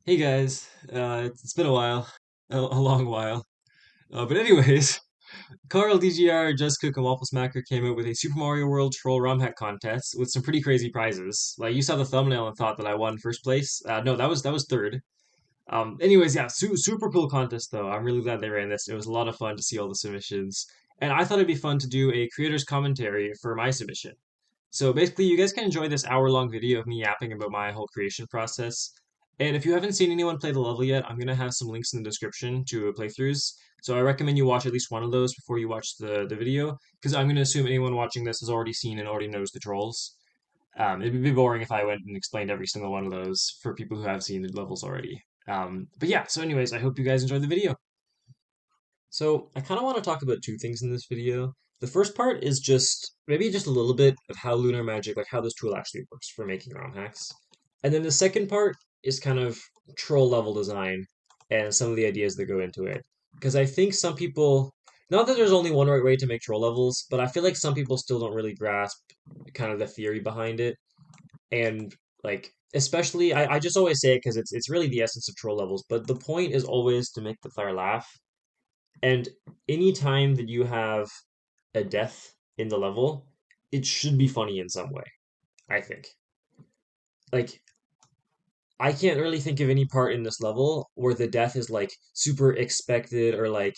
Hey guys, it's been a while, a long while. But anyways, Carl DGR Just Cook and Waffle Smacker came out with a Super Mario World Troll ROM hack contest with some pretty crazy prizes. Like you saw the thumbnail and thought that I won first place. No, that was third. Anyways, yeah, super cool contest though. I'm really glad they ran this. It was a lot of fun to see all the submissions, and I thought it'd be fun to do a creator's commentary for my submission. So basically, you guys can enjoy this hour-long video of me yapping about my whole creation process. And if you haven't seen anyone play the level yet, I'm gonna have some links in the description to playthroughs. So I recommend you watch at least one of those before you watch the video, because I'm gonna assume anyone watching this has already seen and already knows the trolls. It'd be boring if I went and explained every single one of those for people who have seen the levels already. But yeah, so anyways, I hope you guys enjoyed the video. So I kind of want to talk about two things in this video. The first part is just maybe just a little bit of how Lunar Magic, like how this tool actually works for making ROM hacks. And then the second part is kind of troll level design and some of the ideas that go into it. Because I think some people, not that there's only one right way to make troll levels, but I feel like some people still don't really grasp kind of the theory behind it. And like, especially, I just always say it because it's really the essence of troll levels, but the point is always to make the player laugh and anytime that you have a death in the level, it should be funny in some way, I think. Like, I can't really think of any part in this level where the death is like super expected or like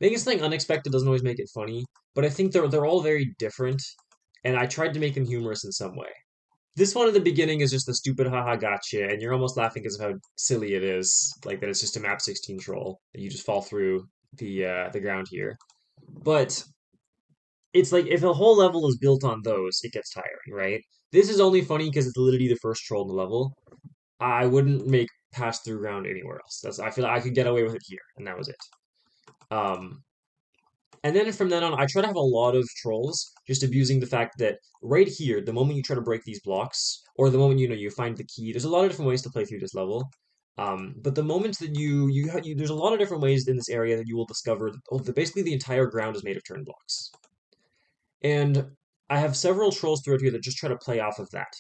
making something unexpected doesn't always make it funny, but I think they're all very different, and I tried to make them humorous in some way. This one at the beginning is just a stupid haha gotcha, and you're almost laughing because of how silly it is, like that it's just a map 16 troll, and you just fall through the ground here. But it's like if a whole level is built on those, it gets tiring, right? This is only funny because it's literally the first troll in the level. I wouldn't make pass through ground anywhere else. That's I feel like I could get away with it here, and that was it. Um, and then from then on, I try to have a lot of trolls, just abusing the fact that right here, the moment you try to break these blocks, or the moment you find the key, there's a lot of different ways to play through this level. But the moment that there's a lot of different ways in this area that you will discover that basically the entire ground is made of turn blocks. And I have several trolls throughout here that just try to play off of that.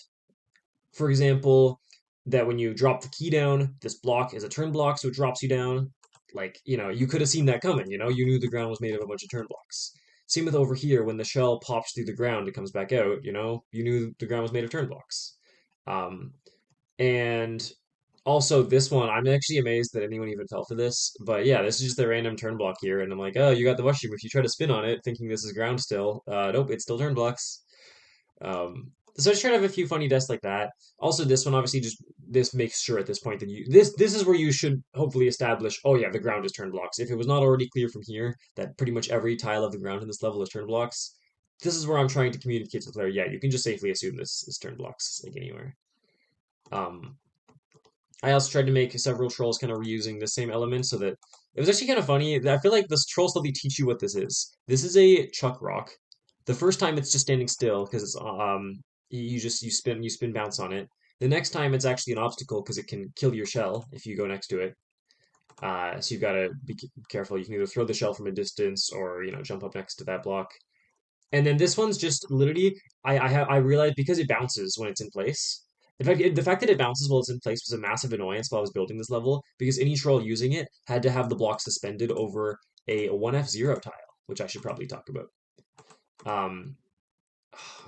For example, that when you drop the key down, this block is a turn block, so it drops you down. Like, you could have seen that coming, you knew the ground was made of a bunch of turn blocks. Same with over here, when the shell pops through the ground, it comes back out, you knew the ground was made of turn blocks. Um, and also this one, I'm actually amazed that anyone even fell for this. But yeah, this is just a random turn block here, and I'm like, oh, you got the mushroom. If you try to spin on it, thinking this is ground still, nope, it's still turn blocks. So I just try to have a few funny deaths like that. Also, this one obviously just this makes sure at this point that this is where you should hopefully establish. Oh yeah, the ground is turn blocks. If it was not already clear from here that pretty much every tile of the ground in this level is turn blocks, this is where I'm trying to communicate to the player. Yeah, you can just safely assume this is turn blocks like anywhere. Um, I also tried to make several trolls kind of reusing the same elements so that it was actually kind of funny. I feel like this troll slowly teach you what this is. This is a chuck rock. The first time it's just standing still because it's you spin bounce on it. The next time it's actually an obstacle because it can kill your shell if you go next to it. So you've got to be careful. You can either throw the shell from a distance or jump up next to that block. And then this one's just literally I realized because it bounces when it's in place. In fact, the fact that it bounces while it's in place was a massive annoyance while I was building this level because any troll using it had to have the block suspended over a 1F0 tile, which I should probably talk about. Um,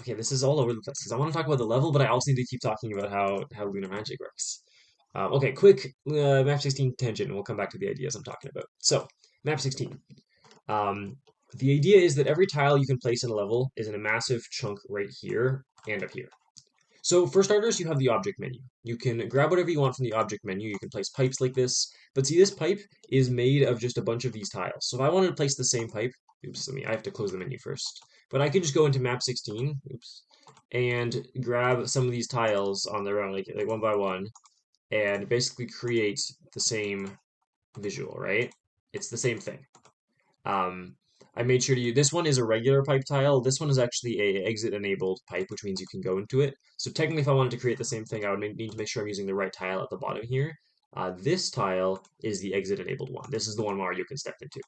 okay, this is all over the place because I want to talk about the level, but I also need to keep talking about how Lunar Magic works. Okay, quick map 16 tangent, and we'll come back to the ideas I'm talking about. So, map 16. Um, the idea is that every tile you can place in a level is in a massive chunk right here and up here. So for starters, you have the object menu. You can grab whatever you want from the object menu. You can place pipes like this, but see, this pipe is made of just a bunch of these tiles. So if I wanted to place the same pipe, I have to close the menu first. But I could just go into map 16, and grab some of these tiles on their own, like one by one, and basically create the same visual, right? It's the same thing. Um, I made sure to use this one is a regular pipe tile. This one is actually a exit enabled pipe, which means you can go into it. So technically, if I wanted to create the same thing, I would need to make sure I'm using the right tile at the bottom here. This tile is the exit enabled one. This is the one Mario can step into.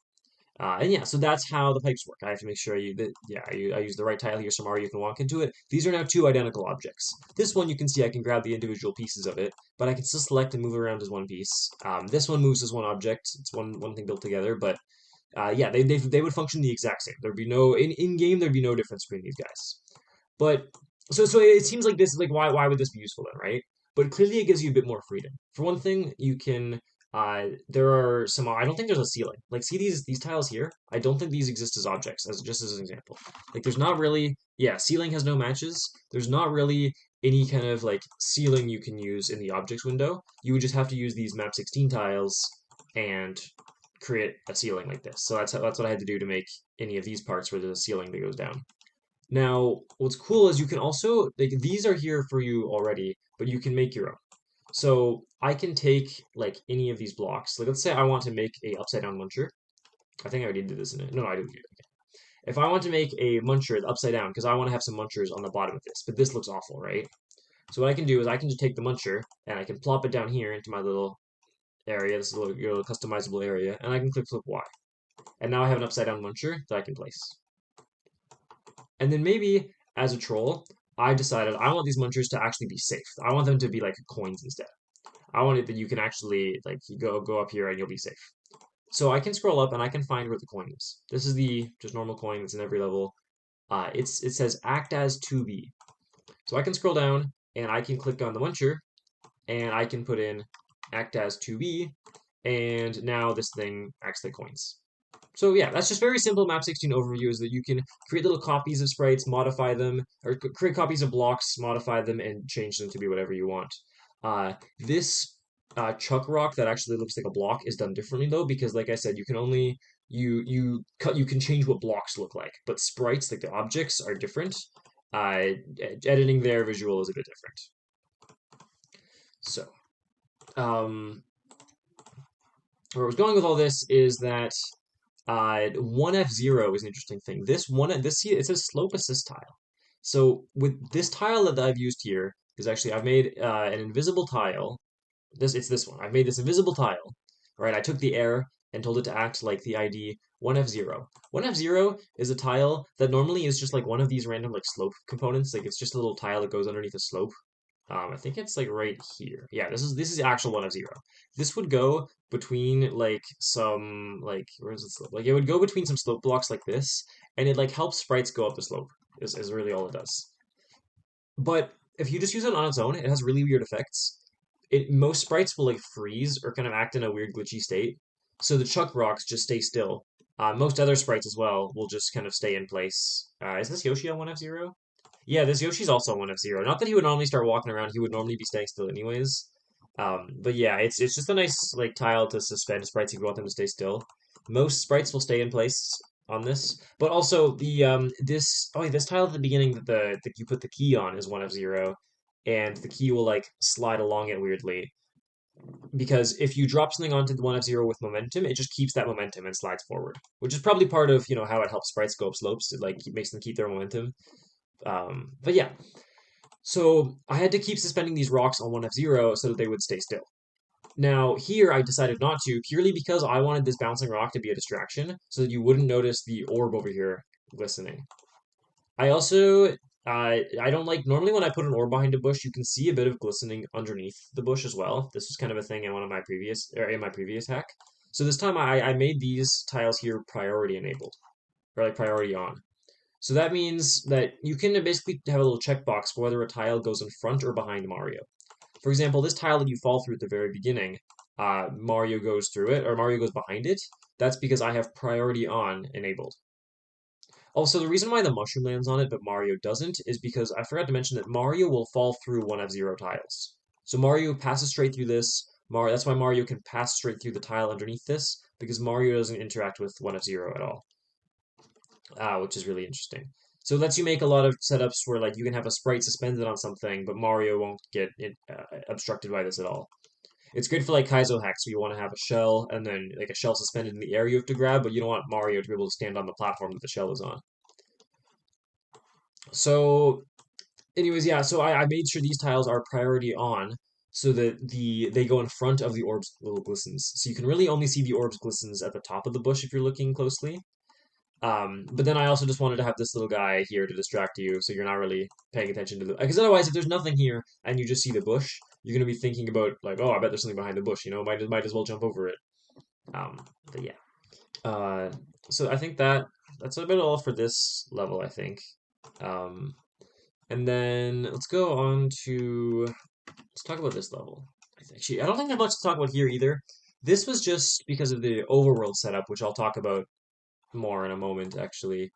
And yeah, so that's how the pipes work. I have to make sure I use the right tile here so Mario can walk into it. These are now two identical objects. This one you can see I can grab the individual pieces of it, but I can still select and move around as one piece. This one moves as one object. It's one thing built together, but yeah, they would function the exact same. There'd be no in game. There'd be no difference between these guys. But so it seems like this is like why would this be useful then, right? But clearly it gives you a bit more freedom. For one thing, you can there are some I don't think there's a ceiling. Like see these tiles here? I don't think these exist as objects, as just as an example. Like there's not really yeah, ceiling has no matches. There's not really any kind of like ceiling you can use in the objects window. You would just have to use these map 16 tiles and create a ceiling like this. So that's what I had to do to make any of these parts where there's a ceiling that goes down. Now, what's cool is you can also, like, these are here for you already, but you can make your own. So I can take, like, any of these blocks. Like, let's say I want to make a upside down muncher. I think I already did this in it. No, I didn't do it. If I want to make a muncher upside down, because I want to have some munchers on the bottom of this, but this looks awful, right? So what I can do is I can just take the muncher, and I can plop it down here into my little area, this little customizable area, and I can click flip Y. And now I have an upside down muncher that I can place. And then maybe as a troll, I decided I want these munchers to actually be safe. I want them to be like coins instead. I want it that you can actually like you go up here and you'll be safe. So I can scroll up and I can find where the coin is. This is the just normal coin that's in every level. It says act as 2B. So I can scroll down and I can click on the muncher and I can put in act as 2B and now this thing acts like coins. So yeah, that's just very simple map 16 overview is that you can create little copies of sprites, modify them, or create copies of blocks, modify them, and change them to be whatever you want. This chuck rock that actually looks like a block is done differently though, because like I said, you can only you can change what blocks look like, but sprites like the objects are different. Editing their visual is a bit different. So, where I was going with all this is that 1F0 is an interesting thing. This it says slope assist tile. So with this tile that I've used here is actually I've made an invisible tile. It's this one. I've made this invisible tile. Right, I took the air and told it to act like the ID 1F0. 1F0 is a tile that normally is just like one of these random like slope components. Like it's just a little tile that goes underneath a slope. I think it's like right here. Yeah, this is actual 1F0. This would go between like some like where is it slope? Like it would go between some slope blocks like this, and it like helps sprites go up the slope. Is really all it does. But if you just use it on its own, it has really weird effects. Most sprites will like freeze or kind of act in a weird glitchy state. So the chuck rocks just stay still. Most other sprites as well will just kind of stay in place. Is this Yoshi on 1F0? Yeah, this Yoshi's also 1F0. Not that he would normally start walking around, he would normally be staying still anyways. But yeah, it's just a nice like tile to suspend sprites if you want them to stay still. Most sprites will stay in place on this, but also the this tile at the beginning that the you put the key on is 1F0, and the key will like slide along it weirdly because if you drop something onto the 1F0 with momentum, it just keeps that momentum and slides forward, which is probably part of how it helps sprites go up slopes. It like makes them keep their momentum. But yeah, so I had to keep suspending these rocks on 1F0 so that they would stay still. Now, here I decided not to, purely because I wanted this bouncing rock to be a distraction, so that you wouldn't notice the orb over here glistening. I also, I don't like, normally when I put an orb behind a bush, you can see a bit of glistening underneath the bush as well. This was kind of a thing in in my previous hack. So this time I made these tiles here priority enabled, or like priority on. So that means that you can basically have a little checkbox for whether a tile goes in front or behind Mario. For example, this tile that you fall through at the very beginning, Mario goes through it, or Mario goes behind it. That's because I have priority on enabled. Also, the reason why the mushroom lands on it but Mario doesn't is because I forgot to mention that Mario will fall through 1F0 tiles. So Mario passes straight through this. That's why Mario can pass straight through the tile underneath this, because Mario doesn't interact with 1F0 at all, which is really interesting. So it lets you make a lot of setups where like you can have a sprite suspended on something, but Mario won't get obstructed by this at all. It's great for like Kaizo hacks, where you want to have a shell and then like a shell suspended in the air you have to grab, but you don't want Mario to be able to stand on the platform that the shell is on. So, anyways, yeah. So I made sure these tiles are priority on, so that they go in front of the orb's little glistens. So you can really only see the orb's glistens at the top of the bush if you're looking closely. But then I also just wanted to have this little guy here to distract you, so you're not really paying attention to the. Because otherwise, if there's nothing here and you just see the bush, you're gonna be thinking about like, oh, I bet there's something behind the bush. Might as well jump over it. But yeah. Uh, so I think that's about all for this level, I think. Um, and then let's go on to let's talk about this level. Actually, I don't think there's much to talk about here either. This was just because of the overworld setup, which I'll talk about more in a moment, actually.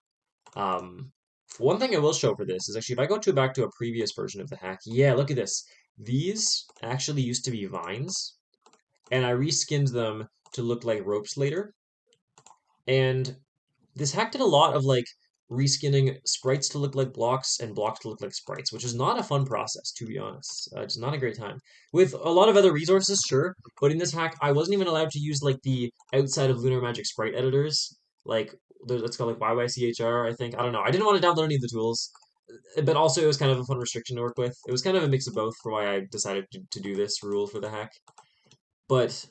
Um, One thing I will show for this is actually if I go back to a previous version of the hack, yeah, look at this. These actually used to be vines, and I reskinned them to look like ropes later. And this hack did a lot of like reskinning sprites to look like blocks and blocks to look like sprites, which is not a fun process, to be honest. It's not a great time. With a lot of other resources, sure, but in this hack, I wasn't even allowed to use like the outside of Lunar Magic sprite editors, like let's call like YYCHR, I think. I don't know. I didn't want to download any of the tools, but also it was kind of a fun restriction to work with. It was kind of a mix of both for why I decided to do this rule for the hack. But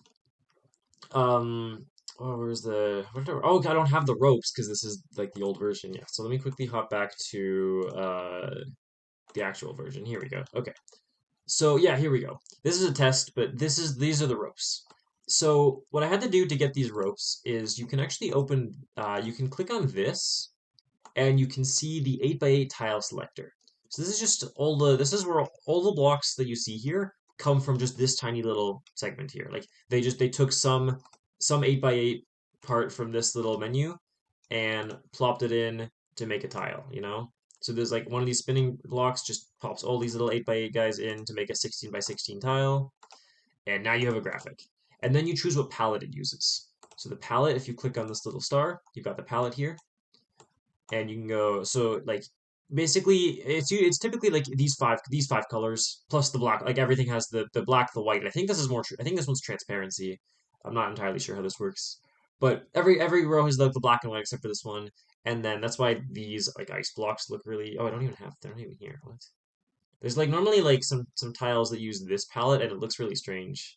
um, oh, where's the? Oh, I don't have the ropes because this is like the old version. Yeah. So let me quickly hop back to the actual version. Here we go. Okay. So yeah, here we go. This is a test, but these are the ropes. So what I had to do to get these ropes is you can actually open. You can click on this, and you can see the 8x8 tile selector. So this is just this is where all the blocks that you see here come from just this tiny little segment here. Like they took some 8x8 part from this little menu and plopped it in to make a tile, you know? So there's like one of these spinning blocks just pops all these little 8x8 guys in to make a 16x16 tile, and now you have a graphic. And then you choose what palette it uses. So the palette, if you click on this little star, you've got the palette here, and you can go so like basically it's typically like these five colors plus the black, like everything has the black, the white. I think this is more true. I think this one's transparency. I'm not entirely sure how this works, but every row has the black and white except for this one. And then that's why these like ice blocks look really, oh, I don't even have, they're not even here. What? There's like normally like some tiles that use this palette and it looks really strange.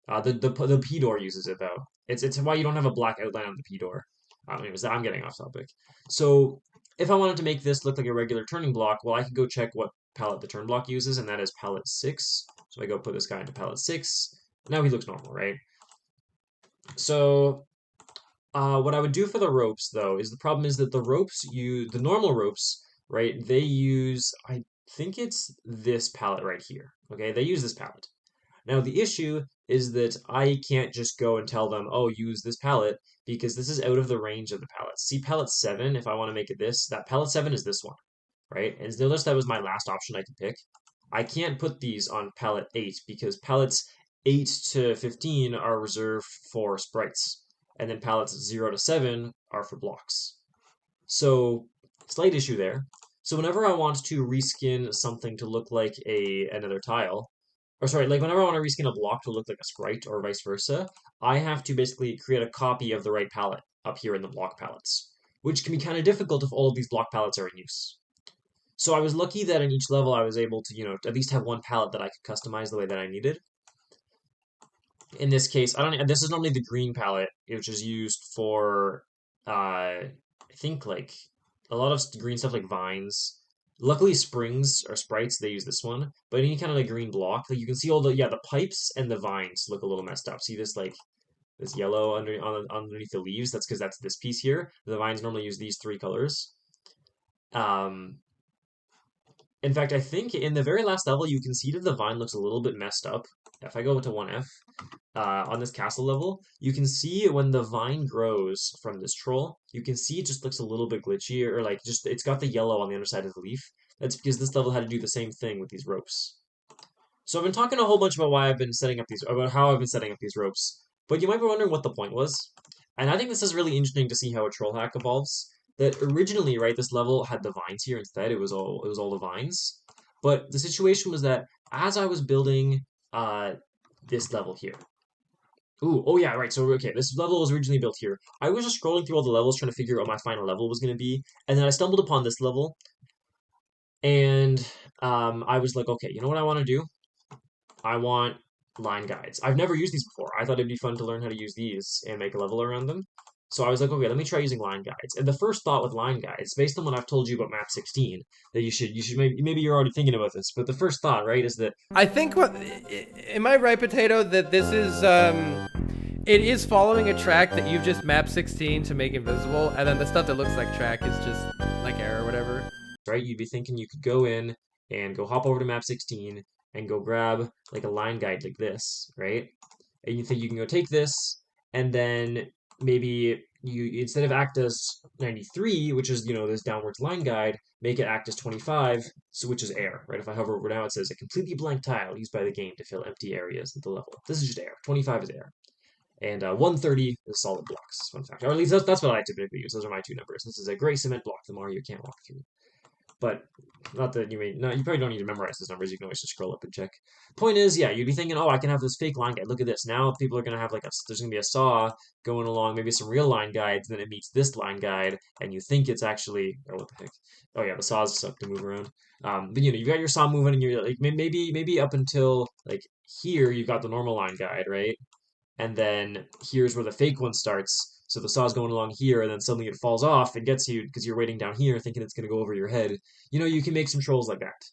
The P door uses it though. It's why you don't have a black outline on the P door. Anyways, I'm getting off topic. So if I wanted to make this look like a regular turning block, well, I could go check what palette the turn block uses, and that is palette 6. So I go put this guy into palette 6. Now he looks normal, right? So what I would do for the ropes, though, is the problem is that the normal ropes, right, they use, I think it's this palette right here. Okay, they use this palette. Now, the issue is that I can't just go and tell them, oh, use this palette, because this is out of the range of the palettes. See palette 7, if I want to make it this, that palette 7 is this one, right? And notice that was my last option I could pick. I can't put these on palette 8 because palettes 8 to 15 are reserved for sprites, and then palettes 0 to 7 are for blocks. So, slight issue there. So whenever I want to reskin something to look like another tile, or sorry, like whenever I want to reskin a block to look like a sprite or vice versa, I have to basically create a copy of the right palette up here in the block palettes, which can be kind of difficult if all of these block palettes are in use. So I was lucky that in each level I was able to, at least have one palette that I could customize the way that I needed. In this case, I don't. This is normally the green palette, which is used for, I think like a lot of green stuff like vines. Luckily, springs or sprites they use this one, but any kind of like green block, like you can see all the pipes and the vines look a little messed up. See this yellow underneath the leaves? That's because that's this piece here. The vines normally use these three colors. Um, in fact, I think in the very last level, you can see that the vine looks a little bit messed up. If I go to 1F, on this castle level, you can see when the vine grows from this troll, you can see it just looks a little bit glitchy, or like just it's got the yellow on the underside of the leaf. That's because this level had to do the same thing with these ropes. So I've been talking a whole bunch about how I've been setting up these ropes, but you might be wondering what the point was. And I think this is really interesting to see how a troll hack evolves. That originally, right, this level had the vines here instead. It was all the vines. But the situation was that as I was building this level here, ooh, oh yeah, right. So okay, this level was originally built here. I was just scrolling through all the levels trying to figure out what my final level was going to be, and then I stumbled upon this level, and I was like, okay, you know what I want to do? I want line guides. I've never used these before. I thought it'd be fun to learn how to use these and make a level around them. So I was like, okay, let me try using line guides. And the first thought with line guides, based on what I've told you about map 16, that you should maybe you're already thinking about this, but the first thought, right, is that I think what am I right, Potato? That this is it is following a track that you've just mapped 16 to make invisible, and then the stuff that looks like track is just like air or whatever. right, you'd be thinking you could go in and go hop over to map 16 and go grab like a line guide like this, right? And you think you can go take this and then maybe you instead of act as 93, which is this downwards line guide, make it act as 25, so which is air, right? If I hover over now, it says a completely blank tile used by the game to fill empty areas at the level. This is just air. 25 is air. And 130 is solid blocks, fun fact. Or at least that's what I typically use. Those are my two numbers. This is a gray cement block the Mario can't walk through. But not that you probably don't need to memorize those numbers. You can always just scroll up and check. Point is, yeah, you'd be thinking, oh, I can have this fake line guide. Look at this. Now people are gonna have there's gonna be a saw going along, maybe some real line guides, and then it meets this line guide, and you think it's actually, oh, what the heck? Oh yeah, the saw's up to move around. But you've got your saw moving, and you're like maybe up until like here you've got the normal line guide, right? And then here's where the fake one starts. So the saw's going along here, and then suddenly it falls off and gets you because you're waiting down here thinking it's going to go over your head. You can make some trolls like that.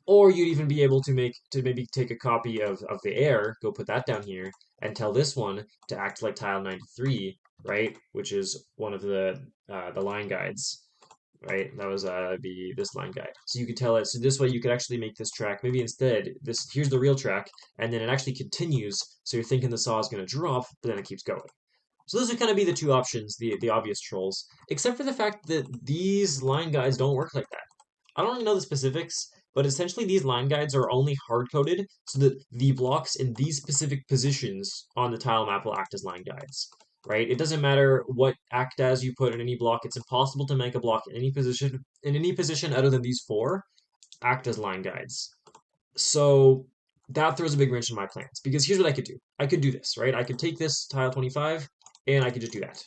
Or you'd even be able to maybe take a copy of the air, go put that down here, and tell this one to act like tile 93, right? Which is one of the line guides, right? That was be this line guide. So you could tell it. So this way you could actually make this track. Maybe instead, here's the real track, and then it actually continues. So you're thinking the saw is going to drop, but then it keeps going. So those would kind of be the two options, the obvious trolls, except for the fact that these line guides don't work like that. I don't really know the specifics, but essentially these line guides are only hard-coded so that the blocks in these specific positions on the tile map will act as line guides, right? It doesn't matter what act as you put in any block. It's impossible to make a block in any position other than these four act as line guides. So that throws a big wrench in my plans because here's what I could do. I could do this, right? I could take this tile 25 and I could just do that.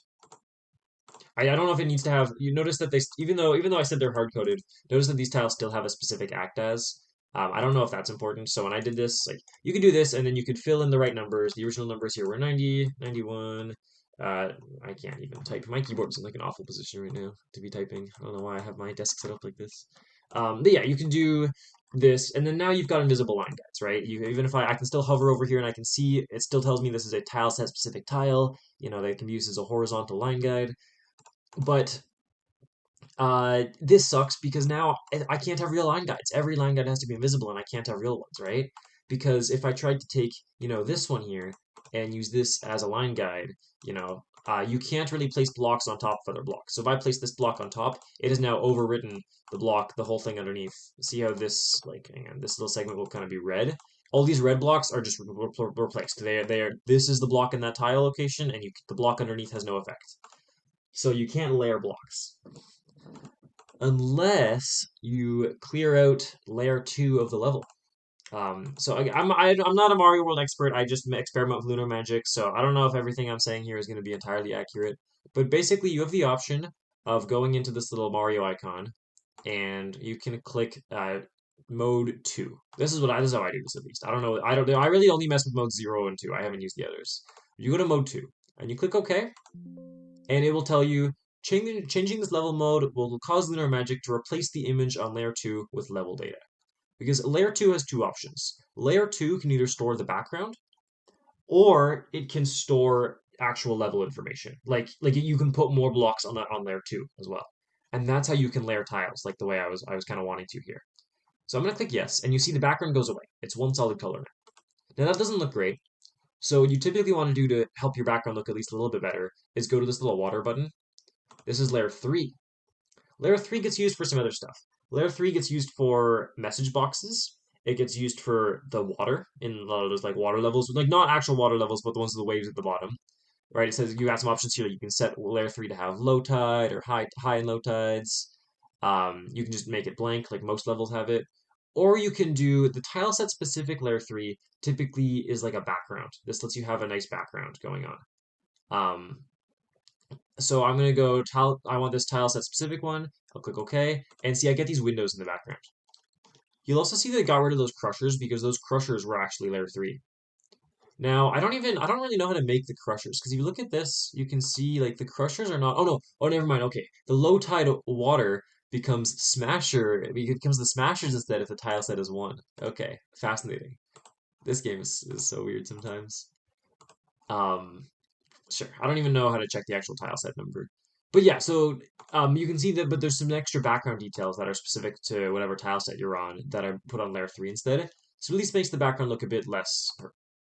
I don't know if it needs to have. You notice that they even though I said they're hard coded, notice that these tiles still have a specific act as. I don't know if that's important. So when I did this, like you could do this, and then you could fill in the right numbers. The original numbers here were 90, 91. I can't even type. My keyboard's in like an awful position right now to be typing. I don't know why I have my desk set up like this. But yeah, you can do this, and then now you've got invisible line guides, right? Even if I can still hover over here and I can see, it still tells me this is a tile set specific tile. That can be used as a horizontal line guide. But this sucks because now I can't have real line guides. Every line guide has to be invisible, and I can't have real ones, right? Because if I tried to take, this one here and use this as a line guide, you can't really place blocks on top of other blocks. So if I place this block on top, it has now overwritten the whole thing underneath. See how this, like, hang on, this little segment will kind of be red. All these red blocks are just replaced. This is the block in that tile location, and the block underneath has no effect. So you can't layer blocks unless you clear out layer 2 of the level. So I'm not a Mario World expert. I just experiment with lunar magic, so I don't know if everything I'm saying here is going to be entirely accurate. But basically, you have the option of going into this little Mario icon, and you can click mode 2. This is how I do this at least. I don't know. I really only mess with mode 0 and 2. I haven't used the others. You go to mode 2, and you click OK, and it will tell you changing this level mode will cause lunar magic to replace the image on layer 2 with level data. Because layer 2 has two options. Layer 2 can either store the background or it can store actual level information. Like you can put more blocks on layer 2 as well. And that's how you can layer tiles, like the way I was kind of wanting to here. So I'm going to click yes, and you see the background goes away. It's one solid color now. Now that doesn't look great. So what you typically want to do to help your background look at least a little bit better is go to this little water button. This is layer 3. Layer 3 gets used for some other stuff. Layer 3 gets used for message boxes. It gets used for the water in a lot of those like water levels, like not actual water levels, but the ones with the waves at the bottom. Right? It says you got some options here. You can set layer 3 to have low tide or high and low tides. You can just make it blank, like most levels have it. Or you can do the tile set specific layer 3 typically is like a background. This lets you have a nice background going on. So I'm gonna go tile. I want this tile set specific one. I'll click OK, and see I get these windows in the background. You'll also see they got rid of those crushers because those crushers were actually layer 3. Now, I don't really know how to make the crushers because if you look at this, you can see like the crushers are not, oh no, oh never mind, okay. The low tide water becomes smasher, it becomes the smashers instead if the tile set is 1. Okay, fascinating. This game is so weird sometimes. Um, Sure. I don't even know how to check the actual tile set number. But yeah, so you can see that, but there's some extra background details that are specific to whatever tile set you're on that are put on layer 3 instead. So at least makes the background look a bit less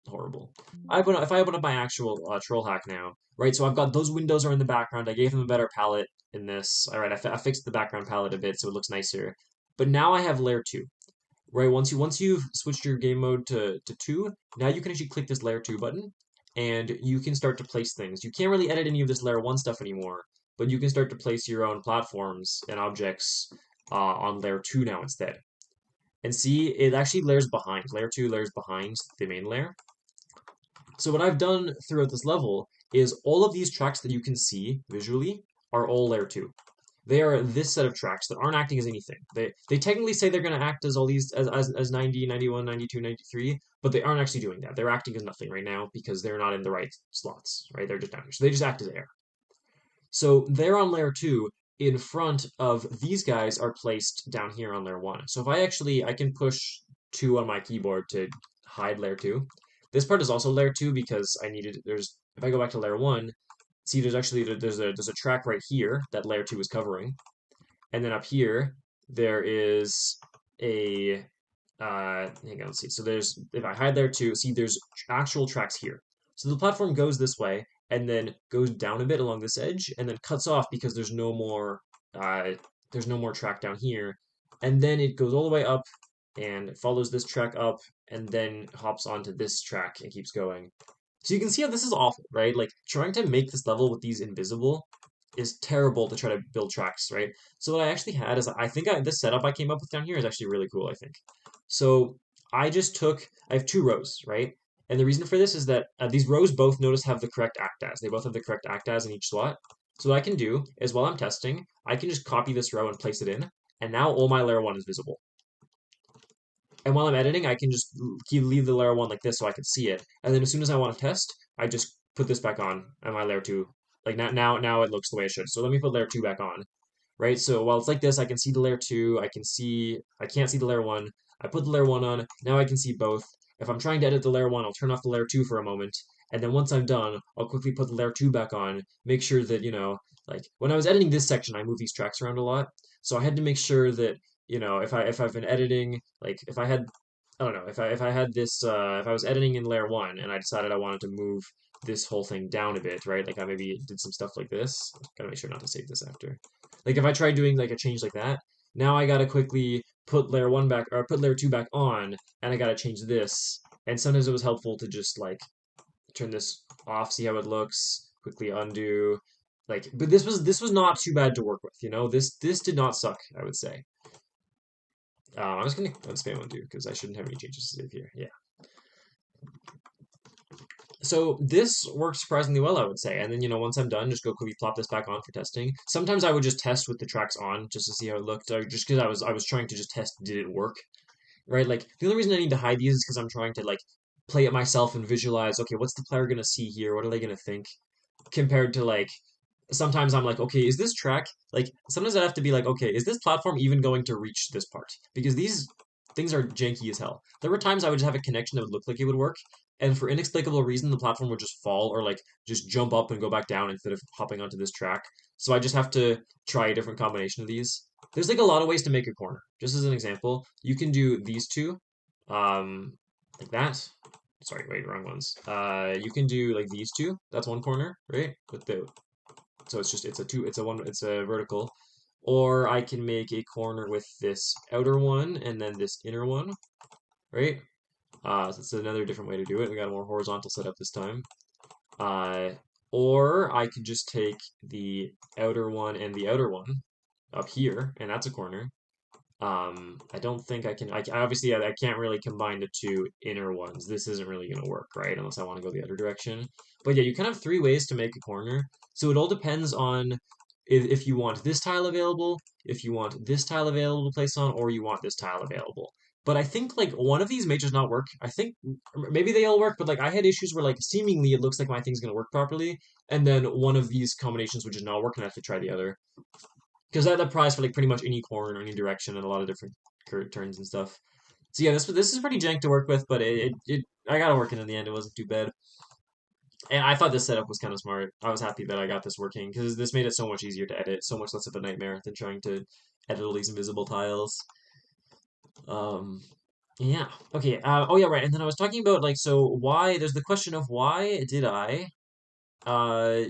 horrible. If I open up my actual troll hack now, right? So I've got those windows are in the background. I gave them a better palette in this. All right, I fixed the background palette a bit so it looks nicer. But now I have layer 2. Right, once you've switched your game mode to 2, now you can actually click this layer 2 button and you can start to place things. You can't really edit any of this layer 1 stuff anymore, but you can start to place your own platforms and objects on layer 2 now instead. And see, it actually layers behind. Layer 2 layers behind the main layer. So what I've done throughout this level is all of these tracks that you can see visually are all layer 2. They are this set of tracks that aren't acting as anything. They technically say they're going to act as all these as 90, 91, 92, 93, but they aren't actually doing that. They're acting as nothing right now because they're not in the right slots, right? They're just down here. So they just act as air. So they're on layer 2 in front of these guys are placed down here on layer 1. So if I can push 2 on my keyboard to hide layer 2. This part is also layer 2 because if I go back to layer 1, see there's a track right here that layer 2 is covering. And then up here, there is a, hang on, let's see. So if I hide there too, see there's actual tracks here. So the platform goes this way and then goes down a bit along this edge and then cuts off because uh, there's no more track down here. And then it goes all the way up and follows this track up and then hops onto this track and keeps going. So you can see how this is awful, right? Like trying to make this level with these invisible is terrible to try to build tracks, right? So what I actually had is this setup I came up with down here is actually really cool, I think. So I have 2 rows, right? And the reason for this is that these rows both notice have the correct act as. They both have the correct act as in each slot. So what I can do is while I'm testing, I can just copy this row and place it in. And now all my layer 1 is visible. And while I'm editing, I can just leave the layer 1 like this so I can see it. And then as soon as I want to test, I just put this back on and my layer 2. Like now it looks the way it should. So let me put layer 2 back on. Right? So while it's like this, I can see the layer 2, I can't see the layer 1. I put the layer 1 on, now I can see both. If I'm trying to edit the layer 1, I'll turn off the layer 2 for a moment. And then once I'm done, I'll quickly put the layer 2 back on, make sure that, like when I was editing this section, I moved these tracks around a lot. So I had to make sure that if I've been editing, like if I had, I don't know, if I had this, if I was editing in layer 1 and I decided I wanted to move this whole thing down a bit, right? Like I maybe did some stuff like this. Gotta make sure not to save this after. Like if I tried doing like a change like that, now I gotta quickly put layer 1 back or put layer 2 back on, and I gotta change this. And sometimes it was helpful to just like turn this off, see how it looks, quickly undo. Like, but this was not too bad to work with, you know. This did not suck, I would say. I'm just gonna spam undo because I shouldn't have any changes to save here. Yeah. So this works surprisingly well, I would say. And then, once I'm done, just go quickly plop this back on for testing. Sometimes I would just test with the tracks on just to see how it looked, or just because I was trying to just test did it work, right? Like the only reason I need to hide these is because I'm trying to like play it myself and visualize, okay, what's the player gonna see here? What are they gonna think? Compared to like sometimes I'm like, okay, is this track like sometimes I have to be like, okay, is this platform even going to reach this part? Because these things are janky as hell. There were times I would just have a connection that would look like it would work, and for inexplicable reason, the platform would just fall or like just jump up and go back down instead of hopping onto this track. So I just have to try a different combination of these. There's like a lot of ways to make a corner. Just as an example, you can do these two, like that. Sorry, wait, wrong ones. You can do like these two. That's one corner, right? So it's a vertical. Or I can make a corner with this outer one and then this inner one, right? So it's another different way to do it. We got a more horizontal setup this time. Uh, or I could just take the outer one and the outer one up here, and that's a corner. I don't think I can. Obviously I can't really combine the 2 inner ones. This isn't really gonna work, right? Unless I want to go the other direction. But yeah, you kind of have 3 ways to make a corner. So it all depends on if you want this tile available, if you want this tile available to place on, or you want this tile available. But I think like one of these may just not work. I think maybe they all work, but like I had issues where like seemingly it looks like my thing's gonna work properly, and then one of these combinations would just not work, and I have to try the other. Because that applies for like pretty much any corner, any direction, and a lot of different turns and stuff. So yeah, this is pretty jank to work with, but it I got it working in the end. It wasn't too bad, and I thought this setup was kind of smart. I was happy that I got this working because this made it so much easier to edit, so much less of a nightmare than trying to edit all these invisible tiles. Um, yeah. Okay. Oh yeah. Right. And then I was talking about like so why there's the question of why did I uh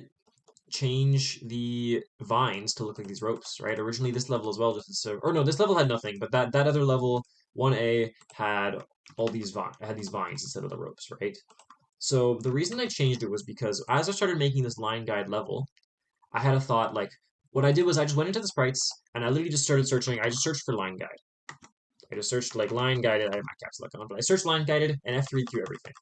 change the vines to look like these ropes, right? Originally, this level as well, just so, or no, this level had nothing, but that other level, 1A, had all these vines instead of the ropes, right? So the reason I changed it was because as I started making this line guide level, I had a thought like, what I did was I just went into the sprites and I literally just started searching. I just searched for line guide. I just searched like line guided. I have my caps lock on, but I searched line guided and F3 through everything.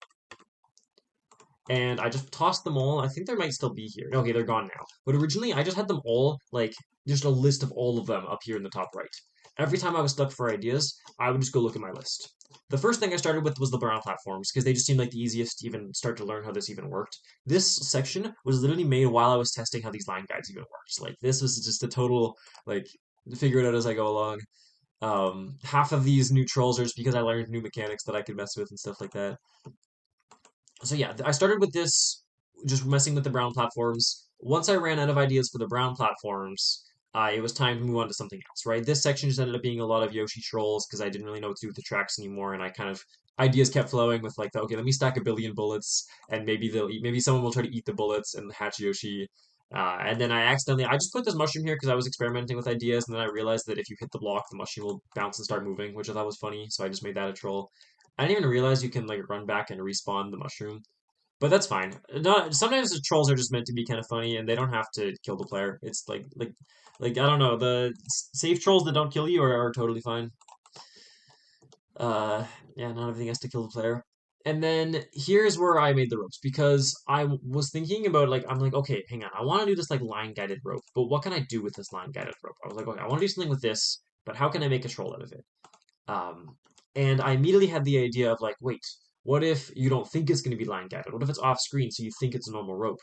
And I just tossed them all. I think they might still be here. Okay, they're gone now. But originally, I just had them all, like, just a list of all of them up here in the top right. Every time I was stuck for ideas, I would just go look at my list. The first thing I started with was the brown platforms, because they just seemed like the easiest to even start to learn how this even worked. This section was literally made while I was testing how these line guides even worked. Like, this was just a total, like, figure it out as I go along. Half of these new trolls are just because I learned new mechanics that I could mess with and stuff like that. So yeah, I started with this, just messing with the brown platforms. Once I ran out of ideas for the brown platforms, it was time to move on to something else, right? This section just ended up being a lot of Yoshi trolls because I didn't really know what to do with the tracks anymore, and I kind of ideas kept flowing with like, okay, let me stack a billion bullets, and maybe maybe someone will try to eat the bullets and hatch Yoshi. And then I just put this mushroom here because I was experimenting with ideas, and then I realized that if you hit the block, the mushroom will bounce and start moving, which I thought was funny, so I just made that a troll. I didn't even realize you can like run back and respawn the mushroom, but that's fine. Not sometimes the trolls are just meant to be kind of funny, and they don't have to kill the player. It's like I don't know, the safe trolls that don't kill you are totally fine. Uh, yeah, not everything has to kill the player. And then here's where I made the ropes because was thinking about like I'm like okay, hang on, I want to do this like line guided rope, but what can I do with this line guided rope? I was like okay, I want to do something with this, but how can I make a troll out of it? Um, and I immediately had the idea of like, wait, what if you don't think it's going to be line guided? What if it's off screen so you think it's a normal rope?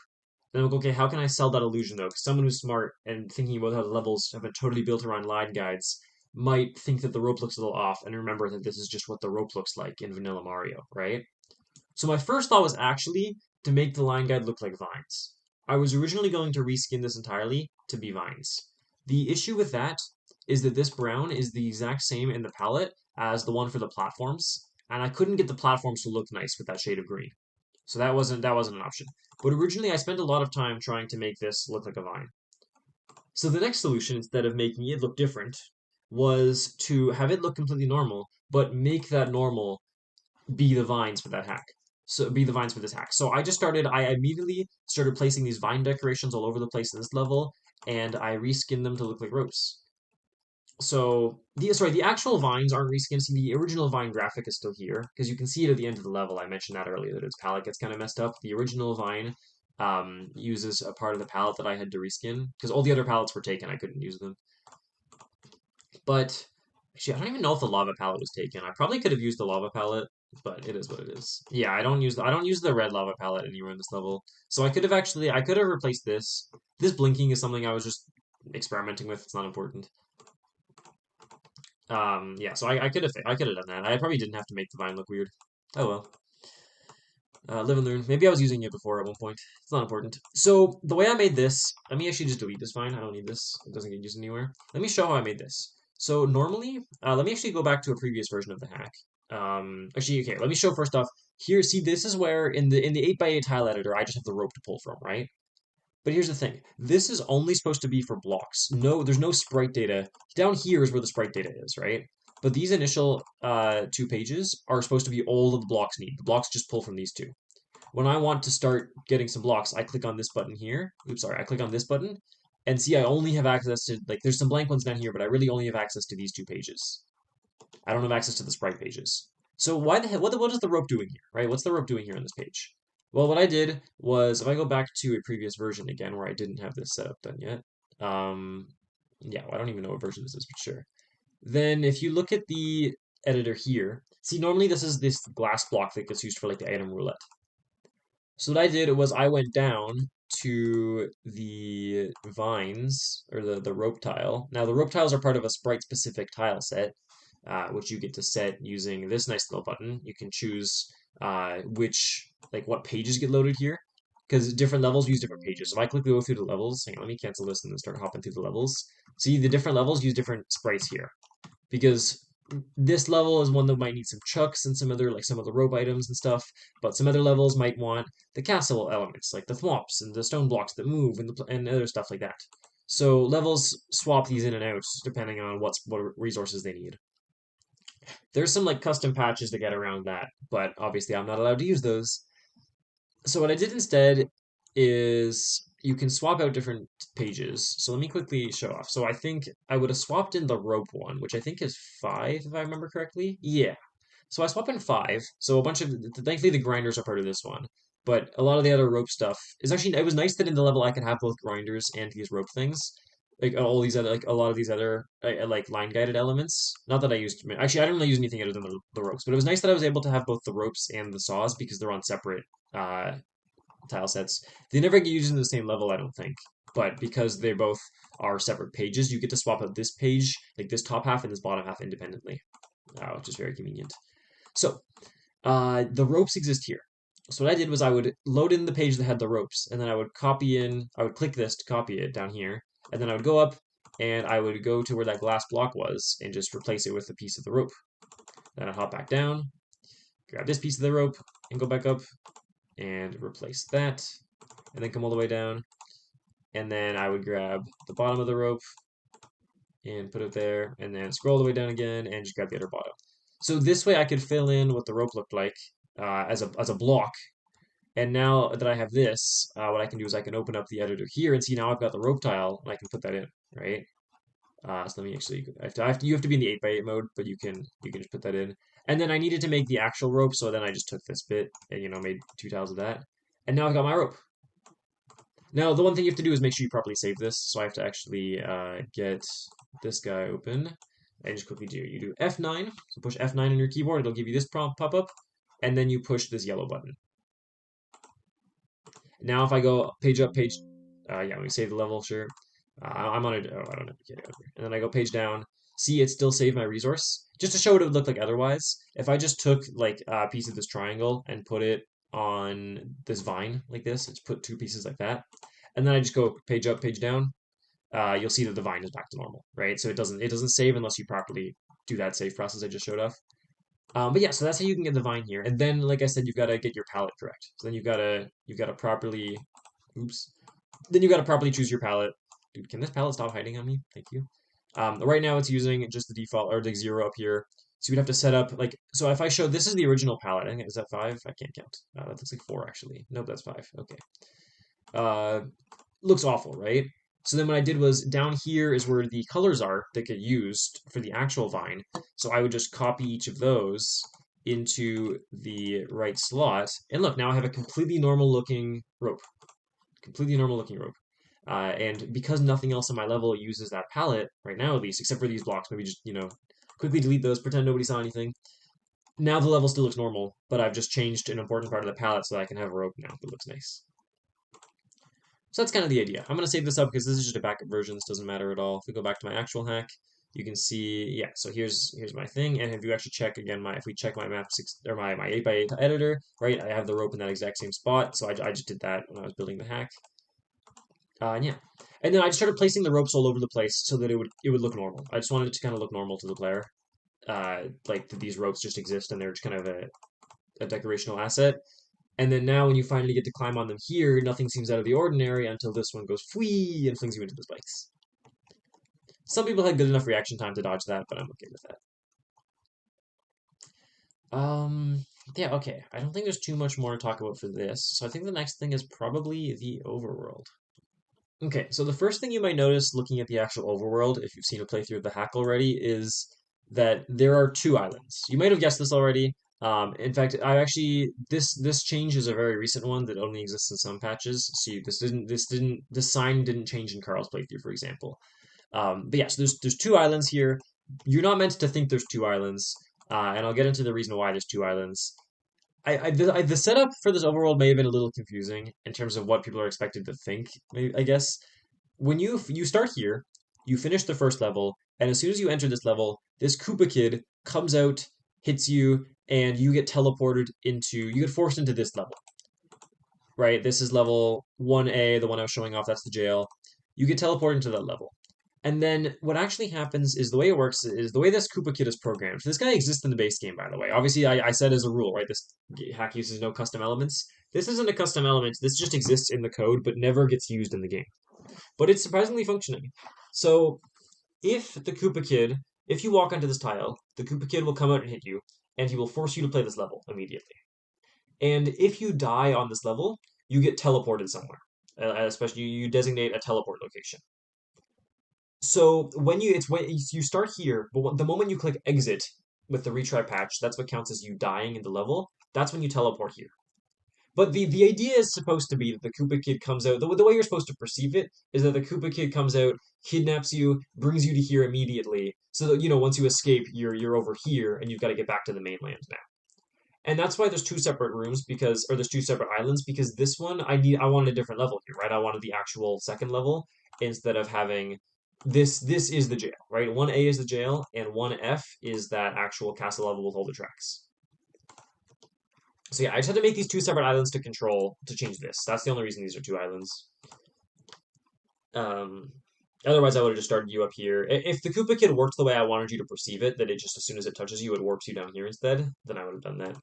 Then I'm like, okay, how can I sell that illusion though? Because someone who's smart and thinking about how the levels have been totally built around line guides might think that the rope looks a little off and remember that this is just what the rope looks like in Vanilla Mario, right? So my first thought was actually to make the line guide look like vines. I was originally going to reskin this entirely to be vines. The issue with that is that this brown is the exact same in the palette as the one for the platforms, and I couldn't get the platforms to look nice with that shade of green. So that wasn't an option. But originally I spent a lot of time trying to make this look like a vine. So the next solution, instead of making it look different, was to have it look completely normal, but make that normal be the vines for that hack. So be the vines for this hack. So I immediately started placing these vine decorations all over the place in this level, and I reskinned them to look like ropes. So the actual vines aren't reskinned. See, the original vine graphic is still here because you can see it at the end of the level. I mentioned that earlier that its palette gets kind of messed up. The original vine uses a part of the palette that I had to reskin because all the other palettes were taken. I couldn't use them. But actually, I don't even know if the lava palette was taken. I probably could have used the lava palette, but it is what it is. Yeah, I don't use the red lava palette anywhere in this level. So I could have replaced this. This blinking is something I was just experimenting with. It's not important. Yeah, so I could have done that. I probably didn't have to make the vine look weird. Oh well. Live and learn. Maybe I was using it before at one point. It's not important. So the way I made this, let me actually just delete this vine. I don't need this. It doesn't get used anywhere. Let me show how I made this. So normally, let me actually go back to a previous version of the hack. Actually, okay, let me show first off. Here, see, this is where in the 8x8 tile editor, I just have the rope to pull from, right? But here's the thing. This is only supposed to be for blocks. No, there's no sprite data. Down here is where the sprite data is, right? But these initial 2 pages are supposed to be all of the blocks need. The blocks just pull from these two. When I want to start getting some blocks, I click on this button here. Oops, sorry, I click on this button. And see, I only have access to, like, there's some blank ones down here, but I really only have access to these 2 pages. I don't have access to the sprite pages. So why the hell, what is the rope doing here, right? What's the rope doing here on this page? Well, what I did was, if I go back to a previous version again, where I didn't have this setup done yet, yeah, well, I don't even know what version this is, but sure. Then if you look at the editor here. See, normally this is this glass block that gets used for like the item roulette. So what I did was I went down to the vines or the rope tile. Now the rope tiles are part of a sprite specific tile set, which you get to set using this nice little button. You can choose which like what pages get loaded here because different levels use different pages. So if I quickly go through the levels, hang on, let me cancel this and then start hopping through the levels. See, the different levels use different sprites here because this level is one that might need some chucks and some other like some of the rope items and stuff, but some other levels might want the castle elements like the thwomps and the stone blocks that move and other stuff like that. So levels swap these in and out depending on what resources they need. There's some like custom patches to get around that, but obviously I'm not allowed to use those. So what I did instead is you can swap out different pages. So let me quickly show off. So I think I would have swapped in the rope one, which I think is 5, if I remember correctly. Yeah. So I swap in 5. So a bunch of, thankfully the grinders are part of this one. But a lot of the other rope stuff is actually, it was nice that in the level I could have both grinders and these rope things. Like all these other, like a lot of these other like line guided elements. Not that I used, actually I didn't really use anything other than the ropes, but it was nice that I was able to have both the ropes and the saws because they're on separate uh, tile sets. They never get used in the same level, I don't think. But because they both are separate pages, you get to swap out this page, like this top half and this bottom half independently, which is very convenient. So the ropes exist here. So what I did was I would load in the page that had the ropes, and then I would copy in, I would click this to copy it down here, and then I would go up and I would go to where that glass block was and just replace it with a piece of the rope. Then I'd hop back down, grab this piece of the rope, and go back up and replace that, and then come all the way down, and then I would grab the bottom of the rope and put it there, and then scroll all the way down again and just grab the other bottom. So this way I could fill in what the rope looked like as a block. And now that I have this, what I can do is I can open up the editor here and see now I've got the rope tile and I can put that in, right? So let me actually, you have to be in the 8x8 mode, but you can just put that in. And then I needed to make the actual rope, so then I just took this bit and made 2 tiles of that. And now I've got my rope. Now the one thing you have to do is make sure you properly save this. So I have to actually get this guy open and just quickly you do F9. So push F9 on your keyboard, it'll give you this prompt pop up, and then you push this yellow button. Now if I go page up, page, let me save the level, sure. I'm on it. Oh, I don't have to get it over. And then I go page down. See, it still saved my resource. Just to show what it would look like otherwise. If I just took like a piece of this triangle and put it on this vine like this, just put 2 pieces like that, and then I just go page up, page down, you'll see that the vine is back to normal, right? So it doesn't save unless you properly do that save process I just showed off. But yeah, so that's how you can get the vine here. And then, like I said, you've got to get your palette correct. So then you've got to properly, oops. Then you've got to properly choose your palette. Dude, can this palette stop hiding on me? Thank you. Right now it's using just the default or the 0 up here. So you'd have to set up like, so if I show, this is the original palette. I think, is that 5? I can't count. That looks like 4 actually. Nope, that's 5. Okay. Looks awful, right? So then what I did was down here is where the colors are that get used for the actual vine. So I would just copy each of those into the right slot. And look, now I have a completely normal looking rope. Completely normal looking rope. And because nothing else on my level uses that palette, right now at least, except for these blocks, maybe just, quickly delete those, pretend nobody saw anything. Now the level still looks normal, but I've just changed an important part of the palette so that I can have a rope now that looks nice. So that's kind of the idea. I'm going to save this up because this is just a backup version. This doesn't matter at all. If we go back to my actual hack, you can see, yeah, so here's my thing. And if you actually check again, if we check my map 6 or my 8x8 editor, right, I have the rope in that exact same spot. So I just did that when I was building the hack. And yeah. And then I just started placing the ropes all over the place so that it would look normal. I just wanted it to kind of look normal to the player. Like that these ropes just exist and they're just kind of a decorational asset. And then now when you finally get to climb on them here, nothing seems out of the ordinary until this one goes fwee and flings you into the spikes. Some people had good enough reaction time to dodge that, but I'm okay with that. Yeah, okay. I don't think there's too much more to talk about for this. So I think the next thing is probably the overworld. Okay, so the first thing you might notice looking at the actual overworld, if you've seen a playthrough of the hack already, is that there are 2 islands. You might have guessed this already. In fact, this change is a very recent one that only exists in some patches. See, this sign didn't change in Carl's playthrough, for example. But yeah, so there's 2 islands here. You're not meant to think there's 2 islands. and I'll get into the reason why there's two islands. The setup for this overworld may have been a little confusing in terms of what people are expected to think. Maybe, I guess when you start here, you finish the first level, and as soon as you enter this level, this Koopa kid comes out, hits you, and you get teleported into you get forced into this level. Right? This is level 1A, the one I was showing off, that's the jail. You get teleported into that level. And then what actually happens is the way it works is the way this Koopa Kid is programmed. This guy exists in the base game, by the way. Obviously, I said as a rule, right? This hack uses no custom elements. This isn't a custom element. This just exists in the code, but never gets used in the game. But it's surprisingly functioning. So if the Koopa Kid, if you walk onto this tile, the Koopa Kid will come out and hit you, and he will force you to play this level immediately. And if you die on this level, you get teleported somewhere. Especially you designate a teleport location. So when you start here, but the moment you click exit with the retry patch, that's what counts as you dying in the level. That's when you teleport here. But the idea is supposed to be that the Koopa Kid comes out. The way you're supposed to perceive it is that the Koopa Kid comes out, kidnaps you, brings you to here immediately. So that once you escape, you're over here, and you've got to get back to the mainland now. And that's why there's two separate rooms there's two separate islands because this one I wanted a different level here, right? I wanted the actual second level instead of having this is the jail, right? 1A is the jail and 1F is that actual castle level with all the tracks. So yeah, I just had to make these two separate islands to control to change this. That's the only reason these are two islands. Um, Otherwise I would have just started you up here. If the Koopa Kid worked the way I wanted you to perceive it, that it just as soon as it touches you, it warps you down here instead, then I would have done that.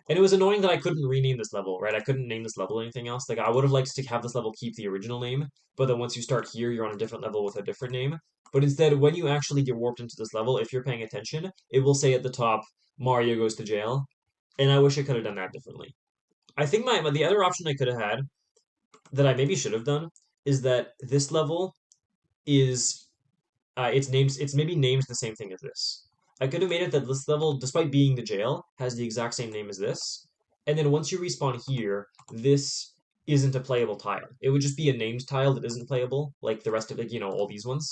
And it was annoying that I couldn't rename this level, right? I couldn't name this level anything else. Like I would have liked to have this level keep the original name, but then once you start here, you're on a different level with a different name. But instead, when you actually get warped into this level, if you're paying attention, it will say at the top, Mario goes to jail. And I wish I could have done that differently. I think the other option I could have had that I maybe should have done is that this level is it's maybe named the same thing as this. I could have made it that this level, despite being the jail, has the exact same name as this. And then once you respawn here, this isn't a playable tile. It would just be a named tile that isn't playable, like the rest of all these ones.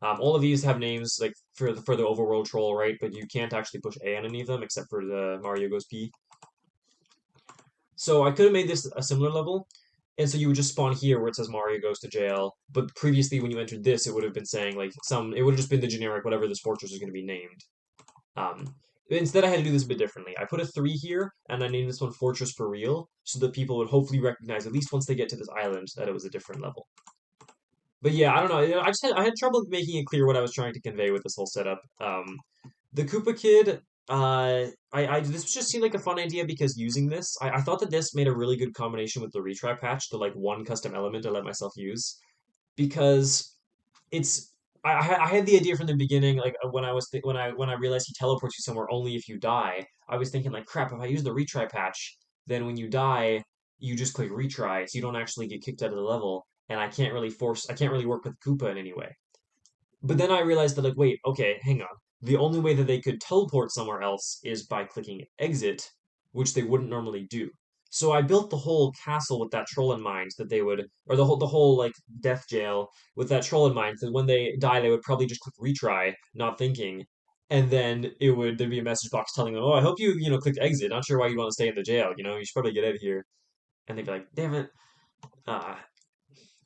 All of these have names like for the overworld troll, right? But you can't actually push A on any of them except for the Mario goes P. So I could have made this a similar level, and so you would just spawn here where it says Mario goes to jail. But previously, when you entered this, it would have been saying it would have just been the generic whatever this fortress is going to be named. Instead, I had to do this a bit differently. I put a 3 here, and I named this one Fortress for Real, so that people would hopefully recognize, at least once they get to this island, that it was a different level. But yeah, I don't know. I had trouble making it clear what I was trying to convey with this whole setup. The Koopa Kid, this just seemed like a fun idea because using this, I thought that this made a really good combination with the retry patch, the one custom element I let myself use, because it's I had the idea from the beginning, like when I realized he teleports you somewhere only if you die. I was thinking like, crap, if I use the retry patch, then when you die, you just click retry, so you don't actually get kicked out of the level, and I can't really work with Koopa in any way. But then I realized that, like, wait, okay, hang on. The only way that they could teleport somewhere else is by clicking exit, which they wouldn't normally do. So I built the whole castle with that troll in mind that they would, or the whole like death jail with that troll in mind. That when they die, they would probably just click retry, not thinking, and then there'd be a message box telling them, "Oh, I hope you clicked exit. Not sure why you'd want to stay in the jail. You should probably get out of here." And they'd be like, "Damn it." Uh,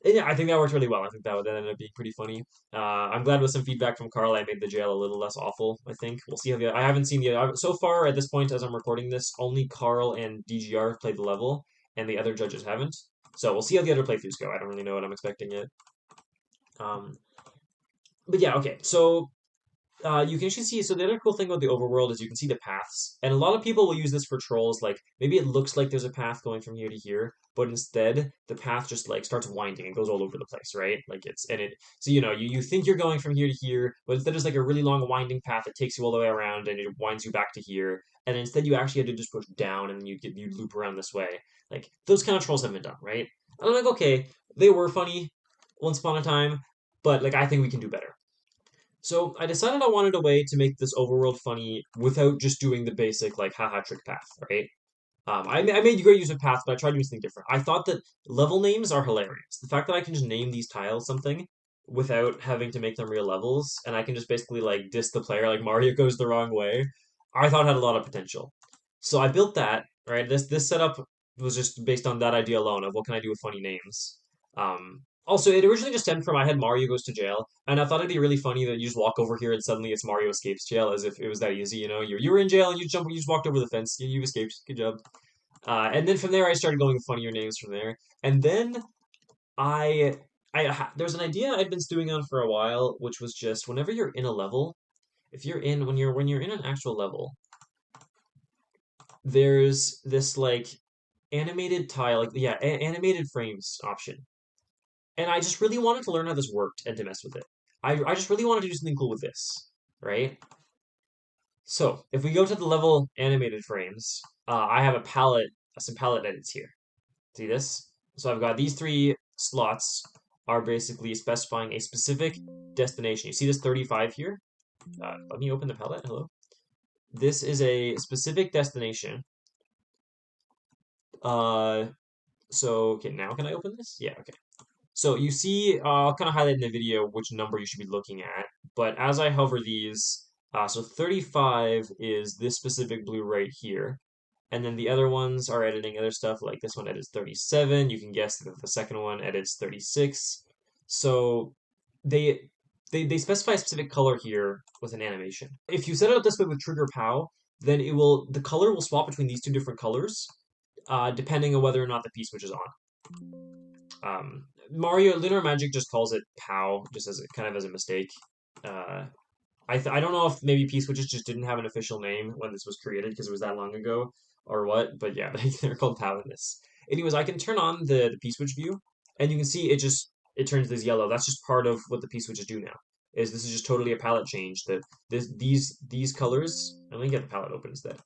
yeah, I think that worked really well. I think that ended up being pretty funny. I'm glad with some feedback from Carl, I made the jail a little less awful. I think we'll see how I haven't seen so far at this point as I'm recording this. Only Carl and DGR have played the level, and the other judges haven't. So we'll see how the other playthroughs go. I don't really know what I'm expecting yet. Um, but yeah, okay. So you can actually see, so the other cool thing about the overworld is you can see the paths. And a lot of people will use this for trolls, like maybe it looks like there's a path going from here to here, but instead the path just like starts winding and goes all over the place, right? So you think you're going from here to here, but instead there's like a really long winding path that takes you all the way around and it winds you back to here. And instead you actually had to just push down and then you loop around this way. Like those kind of trolls have been done, right? And I'm like, okay, they were funny once upon a time, but like I think we can do better. So I decided I wanted a way to make this overworld funny without just doing the basic like haha trick path, right? I made great use of paths, but I tried to do something different. I thought that level names are hilarious. The fact that I can just name these tiles something without having to make them real levels, and I can just basically like diss the player like Mario goes the wrong way. I thought had a lot of potential. So I built that, right? This setup was just based on that idea alone of what can I do with funny names. Also, it originally just stemmed from I had Mario goes to jail, and I thought it'd be really funny that you just walk over here and suddenly it's Mario escapes jail, as if it was that easy. You know, you were in jail and you just walked over the fence, you escaped. Good job. And then from there, I started going with funnier names from there, and then I there's an idea I'd been stewing on for a while, which was just whenever you're in a level, if you're in when you're in an actual level, there's this like animated tile, like yeah, animated frames option, and I just really wanted to learn how this worked and to mess with it. I just really wanted to do something cool with this, right? So if we go to the level animated frames, I have a palette, some palette edits here. See this? So I've got these three slots are basically specifying a specific destination. You see this 35 here? Let me open the palette. Hello. This is a specific destination. Uh, so okay, now can I open this? Yeah, okay. So you see, I'll kind of highlight in the video which number you should be looking at. But as I hover these, so 35 is this specific blue right here. And then the other ones are editing other stuff, like this one edits 37. You can guess that the second one edits 36. So they they specify a specific color here with an animation. If you set it up this way with trigger POW, then the color will swap between these two different colors, depending on whether or not the P switch is on. Mario Lunar Magic just calls it POW, just as kind of as a mistake. Uh, I don't know if maybe P switches just didn't have an official name when this was created because it was that long ago or what, but yeah, they're called POW in this. Anyways, I can turn on the P switch view, and you can see it turns this yellow. That's just part of what the P switches do now. Is this is just totally a palette change that these colors. Let me get the palette open instead.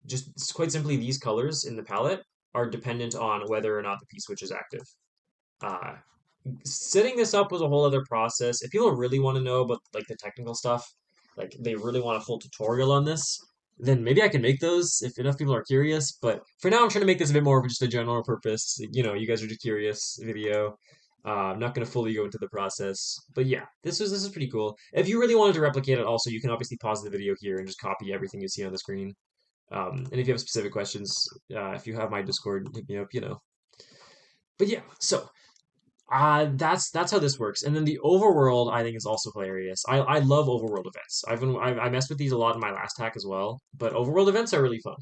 Just quite simply, these colors in the palette are dependent on whether or not the P switch is active. Uh, Setting this up was a whole other process. If people really want to know about like the technical stuff, like they really want a full tutorial on this, then maybe I can make those if enough people are curious. But for now, I'm trying to make this a bit more of just a general purpose. You know, you guys are just curious video. I'm not going to fully go into the process, but yeah, this is pretty cool. If you really wanted to replicate it, also you can obviously pause the video here and just copy everything you see on the screen. And if you have specific questions, if you have my Discord, hit me up. You know. But yeah, so that's how this works. And then the overworld I think is also hilarious. I love overworld events. I messed with these a lot in my last hack as well, but overworld events are really fun.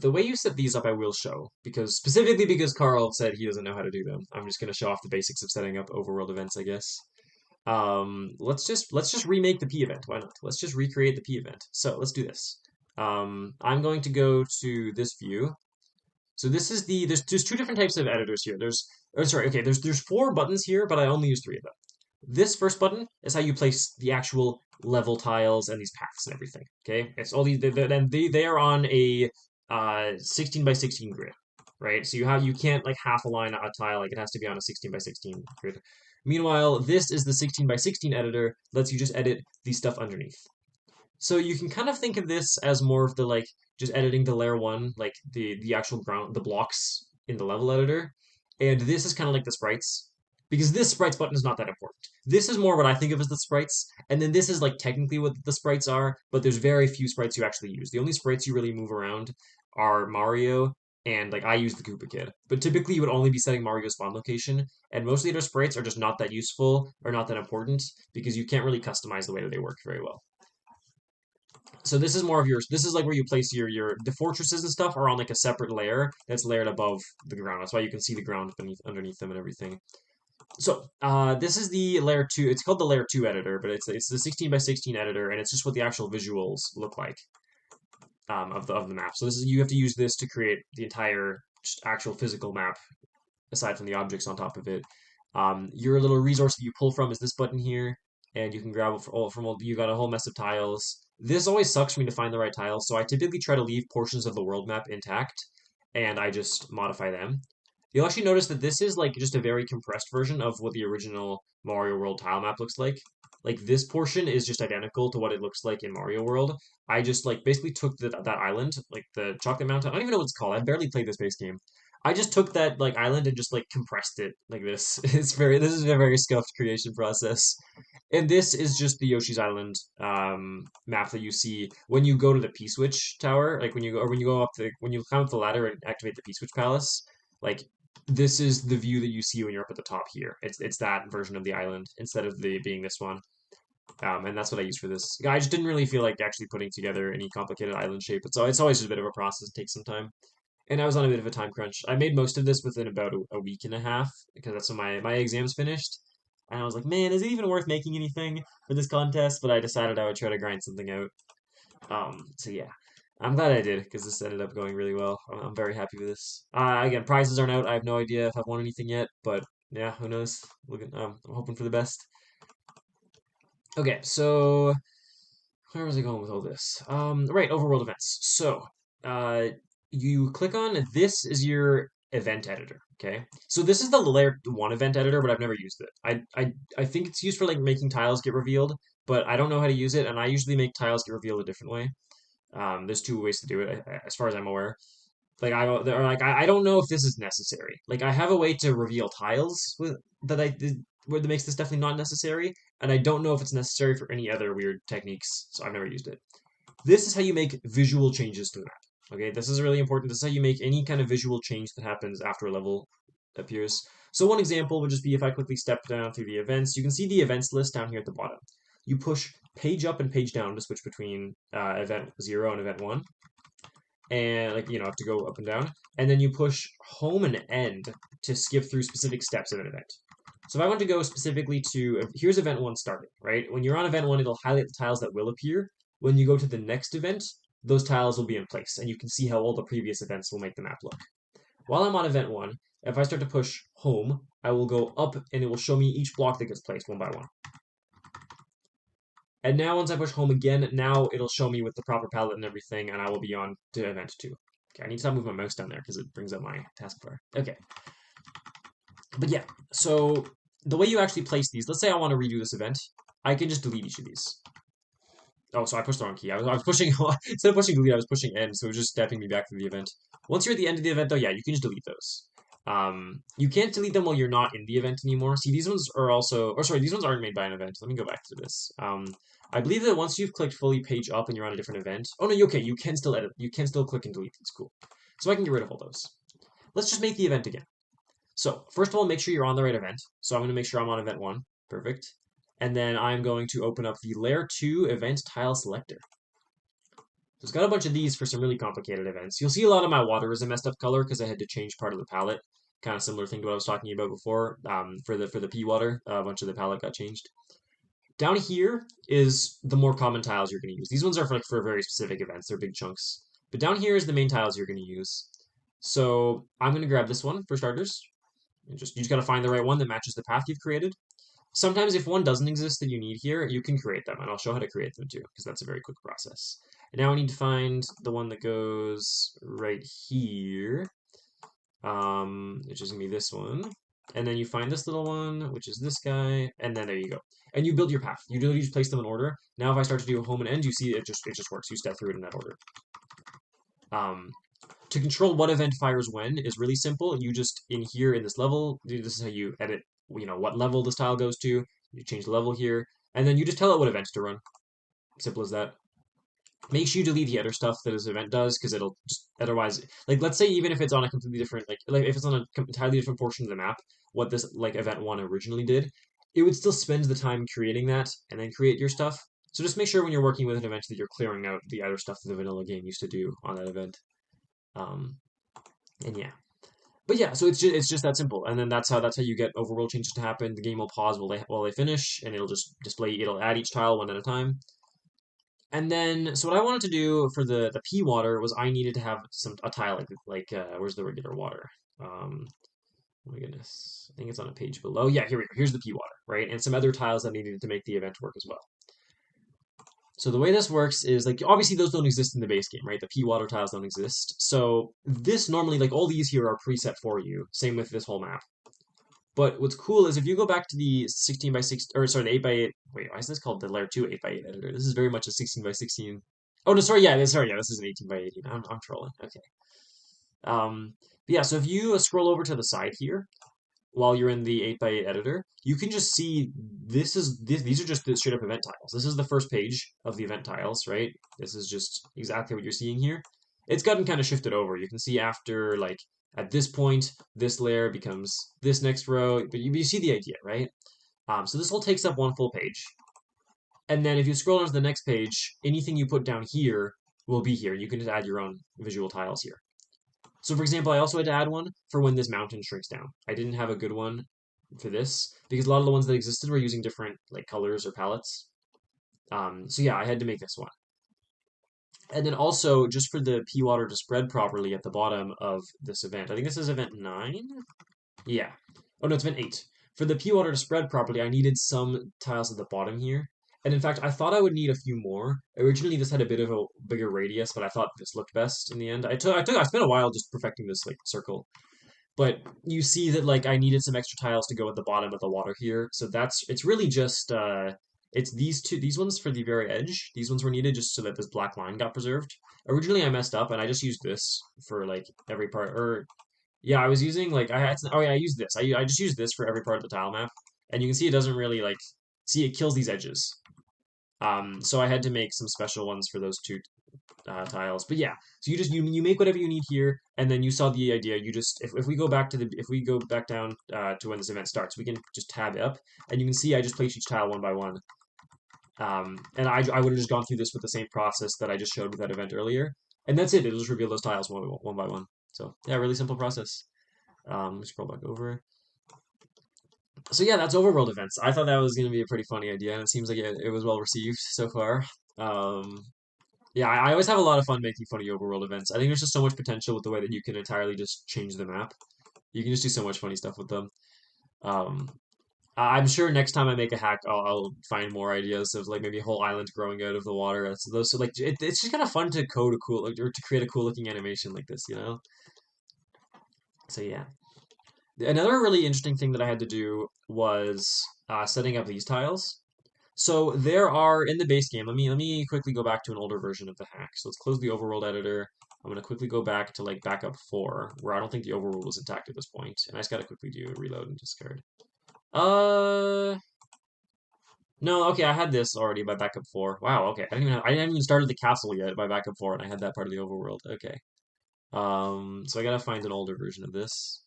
The way you set these up I will show because specifically because Carl said he doesn't know how to do them. I'm just gonna show off the basics of setting up overworld events, I guess. Let's just remake the P event. Why not? Let's just recreate the P event. So let's do this. I'm going to go to this view. So this is there's two different types of editors here. There's four buttons here, but I only use three of them. This first button is how you place the actual level tiles and these paths and everything. Okay, it's all these and they are on a 16 by 16 grid, right? So you can't like half align a tile, like it has to be on a 16 by 16 grid. Meanwhile, this is the 16 by 16 editor, lets you just edit the stuff underneath. So you can kind of think of this as more of the like just editing the layer one, like the actual ground, the blocks in the level editor, and this is kind of like the sprites because this sprites button is not that important. This is more what I think of as the sprites, and then this is like technically what the sprites are, but there's very few sprites you actually use. The only sprites you really move around are Mario and like I use the Koopa Kid. But typically you would only be setting Mario's spawn location, and most of the other sprites are just not that useful or not that important because you can't really customize the way that they work very well. So this is more of this is like where you place the fortresses and stuff are on like a separate layer that's layered above the ground. That's why you can see the ground underneath them and everything. So this is the layer 2. It's called the layer 2 editor, but it's the 16 by 16 editor, and it's just what the actual visuals look like of the map. So this is you have to use this to create the entire actual physical map aside from the objects on top of it. Your little resource that you pull from is this button here, and you can grab it you got a whole mess of tiles. This always sucks for me to find the right tiles, so I typically try to leave portions of the world map intact, and I just modify them. You'll actually notice that this is like just a very compressed version of what the original Mario World tile map looks like. Like this portion is just identical to what it looks like in Mario World. I just like basically took that island, like the Chocolate Mountain. I don't even know what it's called. I barely played this base game. I just took that like island and just like compressed it like this. This is a very scuffed creation process. And this is just the Yoshi's Island map that you see when you go to the P-switch tower, like when you go or when you go up the when you climb up the ladder and activate the P-switch palace. Like this is the view that you see when you're up at the top here. It's that version of the island instead of the being this one. And that's what I use for this. I just didn't really feel like actually putting together any complicated island shape. It's always just a bit of a process. It takes some time. And I was on a bit of a time crunch. I made most of this within about a week and a half because that's when my exams finished. And I was like, man, is it even worth making anything for this contest? But I decided I would try to grind something out. So yeah, I'm glad I did because this ended up going really well. I'm very happy with this. Again, prizes aren't out. I have no idea if I've won anything yet, but yeah, who knows? I'm hoping for the best. Okay, so where was I going with all this? Right, Overworld Events. So, uh, you click on this is your event editor. Okay, so this is the layer one event editor, but I've never used it. I think it's used for like making tiles get revealed, but I don't know how to use it, and I usually make tiles get revealed a different way. There's two ways to do it, as far as I'm aware. I don't know if this is necessary. Like I have a way to reveal tiles with that I did where that makes this definitely not necessary, and I don't know if it's necessary for any other weird techniques, so I've never used it. This is how you make visual changes to the map. Okay, this is really important. This is how you make any kind of visual change that happens after a level appears. So one example would just be if I quickly step down through the events, you can see the events list down here at the bottom. You push page up and page down to switch between event 0 and event 1 and like have to go up and down, and then you push home and end to skip through specific steps of an event. So if I want to go specifically to here's event one starting, right? When you're on event one, it'll highlight the tiles that will appear. When you go to the next event, those tiles will be in place, and you can see how all the previous events will make the map look. While I'm on event one, if I start to push home, I will go up and it will show me each block that gets placed one by one. And now once I push home again, now it'll show me with the proper palette and everything, and I will be on to event 2. Okay, I need to stop moving my mouse down there because it brings up my taskbar. Okay. But yeah, so the way you actually place these, let's say I want to redo this event, I can just delete each of these. Oh, so I pushed the wrong key. I was pushing, instead of pushing delete, I was pushing end, so it was just stepping me back to the event. Once you're at the end of the event, though, yeah, you can just delete those. You can't delete them while you're not in the event anymore. See, these ones are also, or sorry, these ones aren't made by an event. Let me go back to this. I believe that once you've clicked fully page up and you're on a different event, oh no, okay, you can still edit, you can still click and delete these. Cool. So I can get rid of all those. Let's just make the event again. So first of all, make sure you're on the right event. So I'm going to make sure I'm on event 1. Perfect. And then I'm going to open up the layer 2 event tile selector. So it's got a bunch of these for some really complicated events. You'll see a lot of my water is a messed up color because I had to change part of the palette. Kind of similar thing to what I was talking about before. For the P water, a bunch of the palette got changed. Down here is the more common tiles you're going to use. These ones are for very specific events. They're big chunks. But down here is the main tiles you're going to use. So I'm going to grab this one for starters. You just got to find the right one that matches the path you've created. Sometimes if one doesn't exist that you need here, you can create them, and I'll show how to create them too, because that's a very quick process. And now I need to find the one that goes right here, which is going to be this one. And then you find this little one, which is this guy, and then there you go. And you build your path. You literally just place them in order. Now if I start to do home and end, you see it just works. You step through it in that order. To control what event fires when is really simple. You just, in here in this level, this is how you edit, what level this tile goes to. You change the level here, and then you just tell it what events to run. Simple as that. Make sure you delete the other stuff that this event does, because it'll just, otherwise, like, let's say even if it's on a completely different, like if it's on an entirely different portion of the map, what this, like, event 1 originally did, it would still spend the time creating that, and then create your stuff. So just make sure when you're working with an event that you're clearing out the other stuff that the vanilla game used to do on that event. And yeah, but yeah, so it's just that simple, and then that's how you get overworld changes to happen. The game will pause while they finish, and it'll just display. It'll add each tile one at a time. And then, so what I wanted to do for the P water was I needed to have a tile where's the regular water? Oh my goodness, I think it's on a page below. Yeah, here we go. Here's the P water, right? And some other tiles that needed to make the event work as well. So the way this works is, like, obviously those don't exist in the base game, right? The P water tiles don't exist. So this normally, like, all these here are preset for you. Same with this whole map. But what's cool is if you go back to the 16 by 6, or sorry, the 8 by 8. Wait, why is this called the layer 2 8 by 8 editor? This is very much a 16 by 16. Oh no, sorry, yeah, this is an 18 by 18. I'm trolling. Okay. Yeah, so if you scroll over to the side here, while you're in the 8x8 editor, you can just see these are just the straight up event tiles. This is the first page of the event tiles, right? This is just exactly what you're seeing here. It's gotten kind of shifted over. You can see after like at this point, this layer becomes this next row, but you see the idea, right? So this all takes up one full page. And then if you scroll on to the next page, anything you put down here will be here. You can just add your own visual tiles here. So for example, I also had to add one for when this mountain shrinks down. I didn't have a good one for this because a lot of the ones that existed were using different like colors or palettes. So yeah, I had to make this one. And then also just for the pea water to spread properly at the bottom of this event. I think this is event 9. Yeah. Oh no, it's event 8. For the pea water to spread properly, I needed some tiles at the bottom here. And in fact, I thought I would need a few more. Originally, this had a bit of a bigger radius, but I thought this looked best in the end. I spent a while just perfecting this like circle. But you see that like I needed some extra tiles to go at the bottom of the water here. So it's really just it's these ones for the very edge. These ones were needed just so that this black line got preserved. Originally I messed up and I just used this for like every part or yeah, I was using like I had oh yeah, I used this. I just used this for every part of the tile map. And you can see it doesn't really like see it kills these edges. So I had to make some special ones for those two tiles. But yeah, so you make whatever you need here, and then you saw the idea. You just if we go back to the if we go back down to when this event starts, we can just tab up, and you can see I just place each tile one by one. And I would have just gone through this with the same process that I just showed with that event earlier, and that's it. It'll just reveal those tiles one by one. So yeah, really simple process. Let me scroll back over. So yeah, that's Overworld Events. I thought that was going to be a pretty funny idea, and it seems like it was well received so far. Um, yeah, I always have a lot of fun making funny overworld events. I think there's just so much potential with the way that you can entirely just change the map. You can just do so much funny stuff with them. Um, I'm sure next time I make a hack, I'll find more ideas of like maybe a whole island growing out of the water. That's those so like it's just kind of fun to code a cool like, or to create a cool looking animation like this, you know? So yeah. Another really interesting thing that I had to do was setting up these tiles. So there are in the base game. Let me quickly go back to an older version of the hack. So let's close the overworld editor. I'm gonna quickly go back to like backup 4, where I don't think the overworld was intact at this point, and I just gotta quickly do a reload and discard. Uh, no, okay, I had this already by backup 4. Wow, okay, I didn't even started the castle yet by backup 4, and I had that part of the overworld. Okay, so I gotta find an older version of this.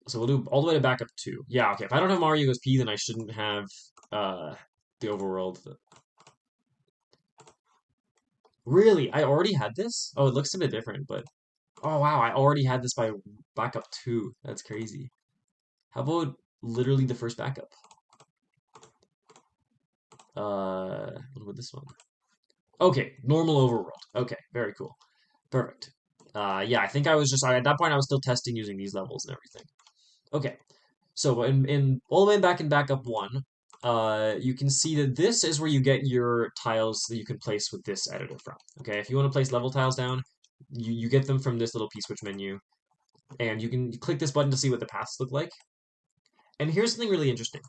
So we'll do all the way to backup 2. Yeah, okay. If I don't have Mario goes P, then I shouldn't have uh the overworld. Really? I already had this? Oh, it looks a bit different, but oh wow, I already had this by backup 2. That's crazy. How about literally the first backup? What about this one? Okay, normal overworld. Okay, very cool. Perfect. Yeah, I think at that point I was still testing using these levels and everything. Okay, so in all the way back in backup 1, you can see that this is where you get your tiles that you can place with this editor from. Okay, if you want to place level tiles down, you get them from this little P-switch menu, and you can click this button to see what the paths look like. And here's something really interesting.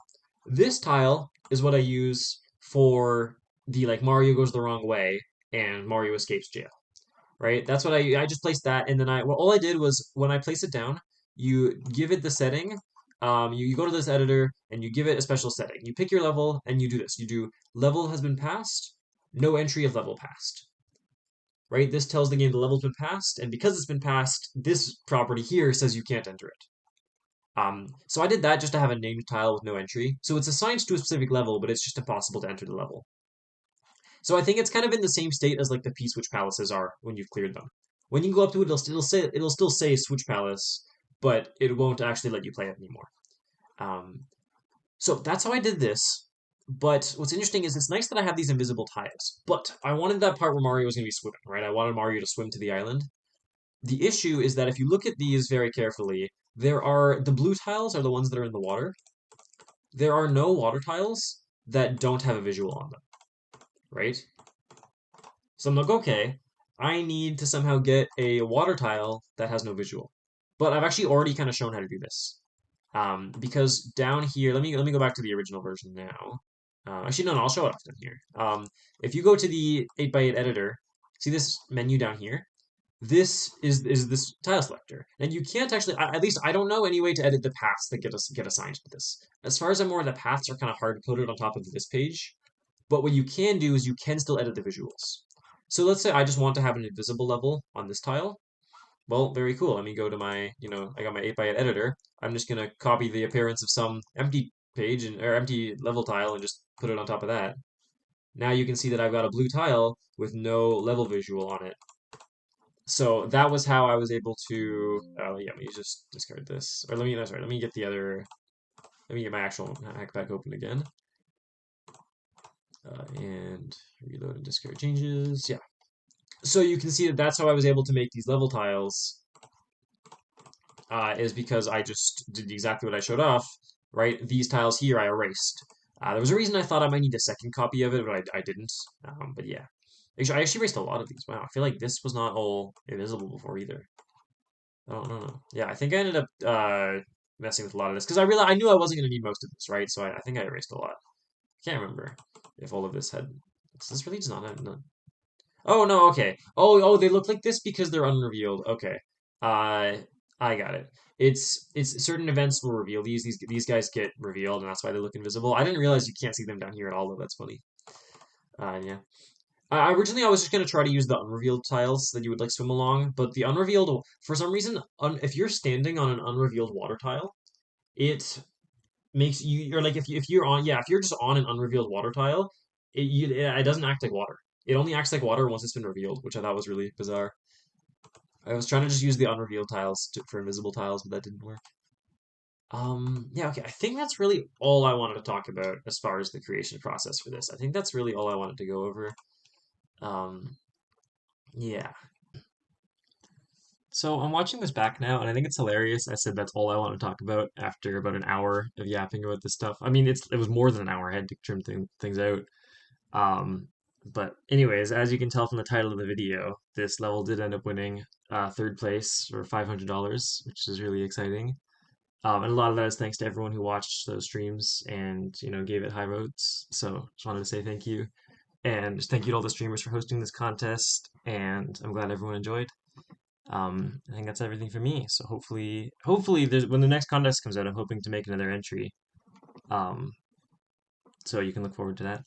This tile is what I use for the like Mario goes the wrong way and Mario escapes jail, right? That's what I just placed that, and then all I did was when I place it down, you give it the setting. You go to this editor and you give it a special setting. You pick your level and you do this. You do level has been passed, no entry of level passed. Right? This tells the game the level's been passed, and because it's been passed, this property here says you can't enter it. So I did that just to have a named tile with no entry. So it's assigned to a specific level, but it's just impossible to enter the level. So I think it's kind of in the same state as like the P-switch palaces are when you've cleared them. When you go up to it, it'll still say switch palace, but it won't actually let you play it anymore. So that's how I did this. But what's interesting is it's nice that I have these invisible tiles. But I wanted that part where Mario was going to be swimming, right? I wanted Mario to swim to the island. The issue is that if you look at these very carefully, the blue tiles are the ones that are in the water. There are no water tiles that don't have a visual on them, right? So I'm like, okay, I need to somehow get a water tile that has no visual. But I've actually already kind of shown how to do this. Because down here, let me go back to the original version now. Actually, no, I'll show it off down here. If you go to the 8x8 editor, see this menu down here? this is this tile selector, and you can't actually. At least I don't know any way to edit the paths that get assigned to this. As far as I'm aware, the paths are kind of hard coded on top of this page. But what you can do is you can still edit the visuals. So let's say I just want to have an invisible level on this tile. Well, very cool. Let me go to my, I got my 8x8 editor. I'm just gonna copy the appearance of some empty page or empty level tile and just put it on top of that. Now you can see that I've got a blue tile with no level visual on it. So that was how I was able to. Oh yeah, let me just discard this. Or let me. No, sorry. Let me get the other. Let me get my actual hack back open again. And reload and discard changes. Yeah. So you can see that that's how I was able to make these level tiles. Is because I just did exactly what I showed off. Right. These tiles here I erased. There was a reason I thought I might need a second copy of it, but I didn't. But yeah. Actually, I actually erased a lot of these. Wow, I feel like this was not all invisible before either. I don't know. Yeah, I think I ended up messing with a lot of this because I knew I wasn't going to need most of this, right? So I think I erased a lot. I can't remember if all of this had. Is this really just not? Oh no, okay. Oh, they look like this because they're unrevealed. Okay. Uh, I got it. It's certain events will reveal these guys get revealed, and that's why they look invisible. I didn't realize you can't see them down here at all, though. That's funny. Yeah. Originally, I was just gonna try to use the unrevealed tiles that you would like swim along, but the unrevealed, for some reason, if you're standing on an unrevealed water tile, it makes you're like if you're on yeah if you're just on an unrevealed water tile, it doesn't act like water. It only acts like water once it's been revealed, which I thought was really bizarre. I was trying to just use the unrevealed tiles for invisible tiles, but that didn't work. Yeah, okay. I think that's really all I wanted to talk about as far as the creation process for this. I think that's really all I wanted to go over. Um, yeah. So I'm watching this back now, and I think it's hilarious. I said that's all I want to talk about after about an hour of yapping about this stuff. I mean, it was more than an hour. I had to trim things out. Um, but anyways, as you can tell from the title of the video, this level did end up winning third place for $500, which is really exciting. And a lot of that is thanks to everyone who watched those streams and gave it high votes. So just wanted to say thank you, and just thank you to all the streamers for hosting this contest. And I'm glad everyone enjoyed. I think that's everything for me. So hopefully, when the next contest comes out, I'm hoping to make another entry. Um, so you can look forward to that.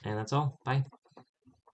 And that's all. Bye.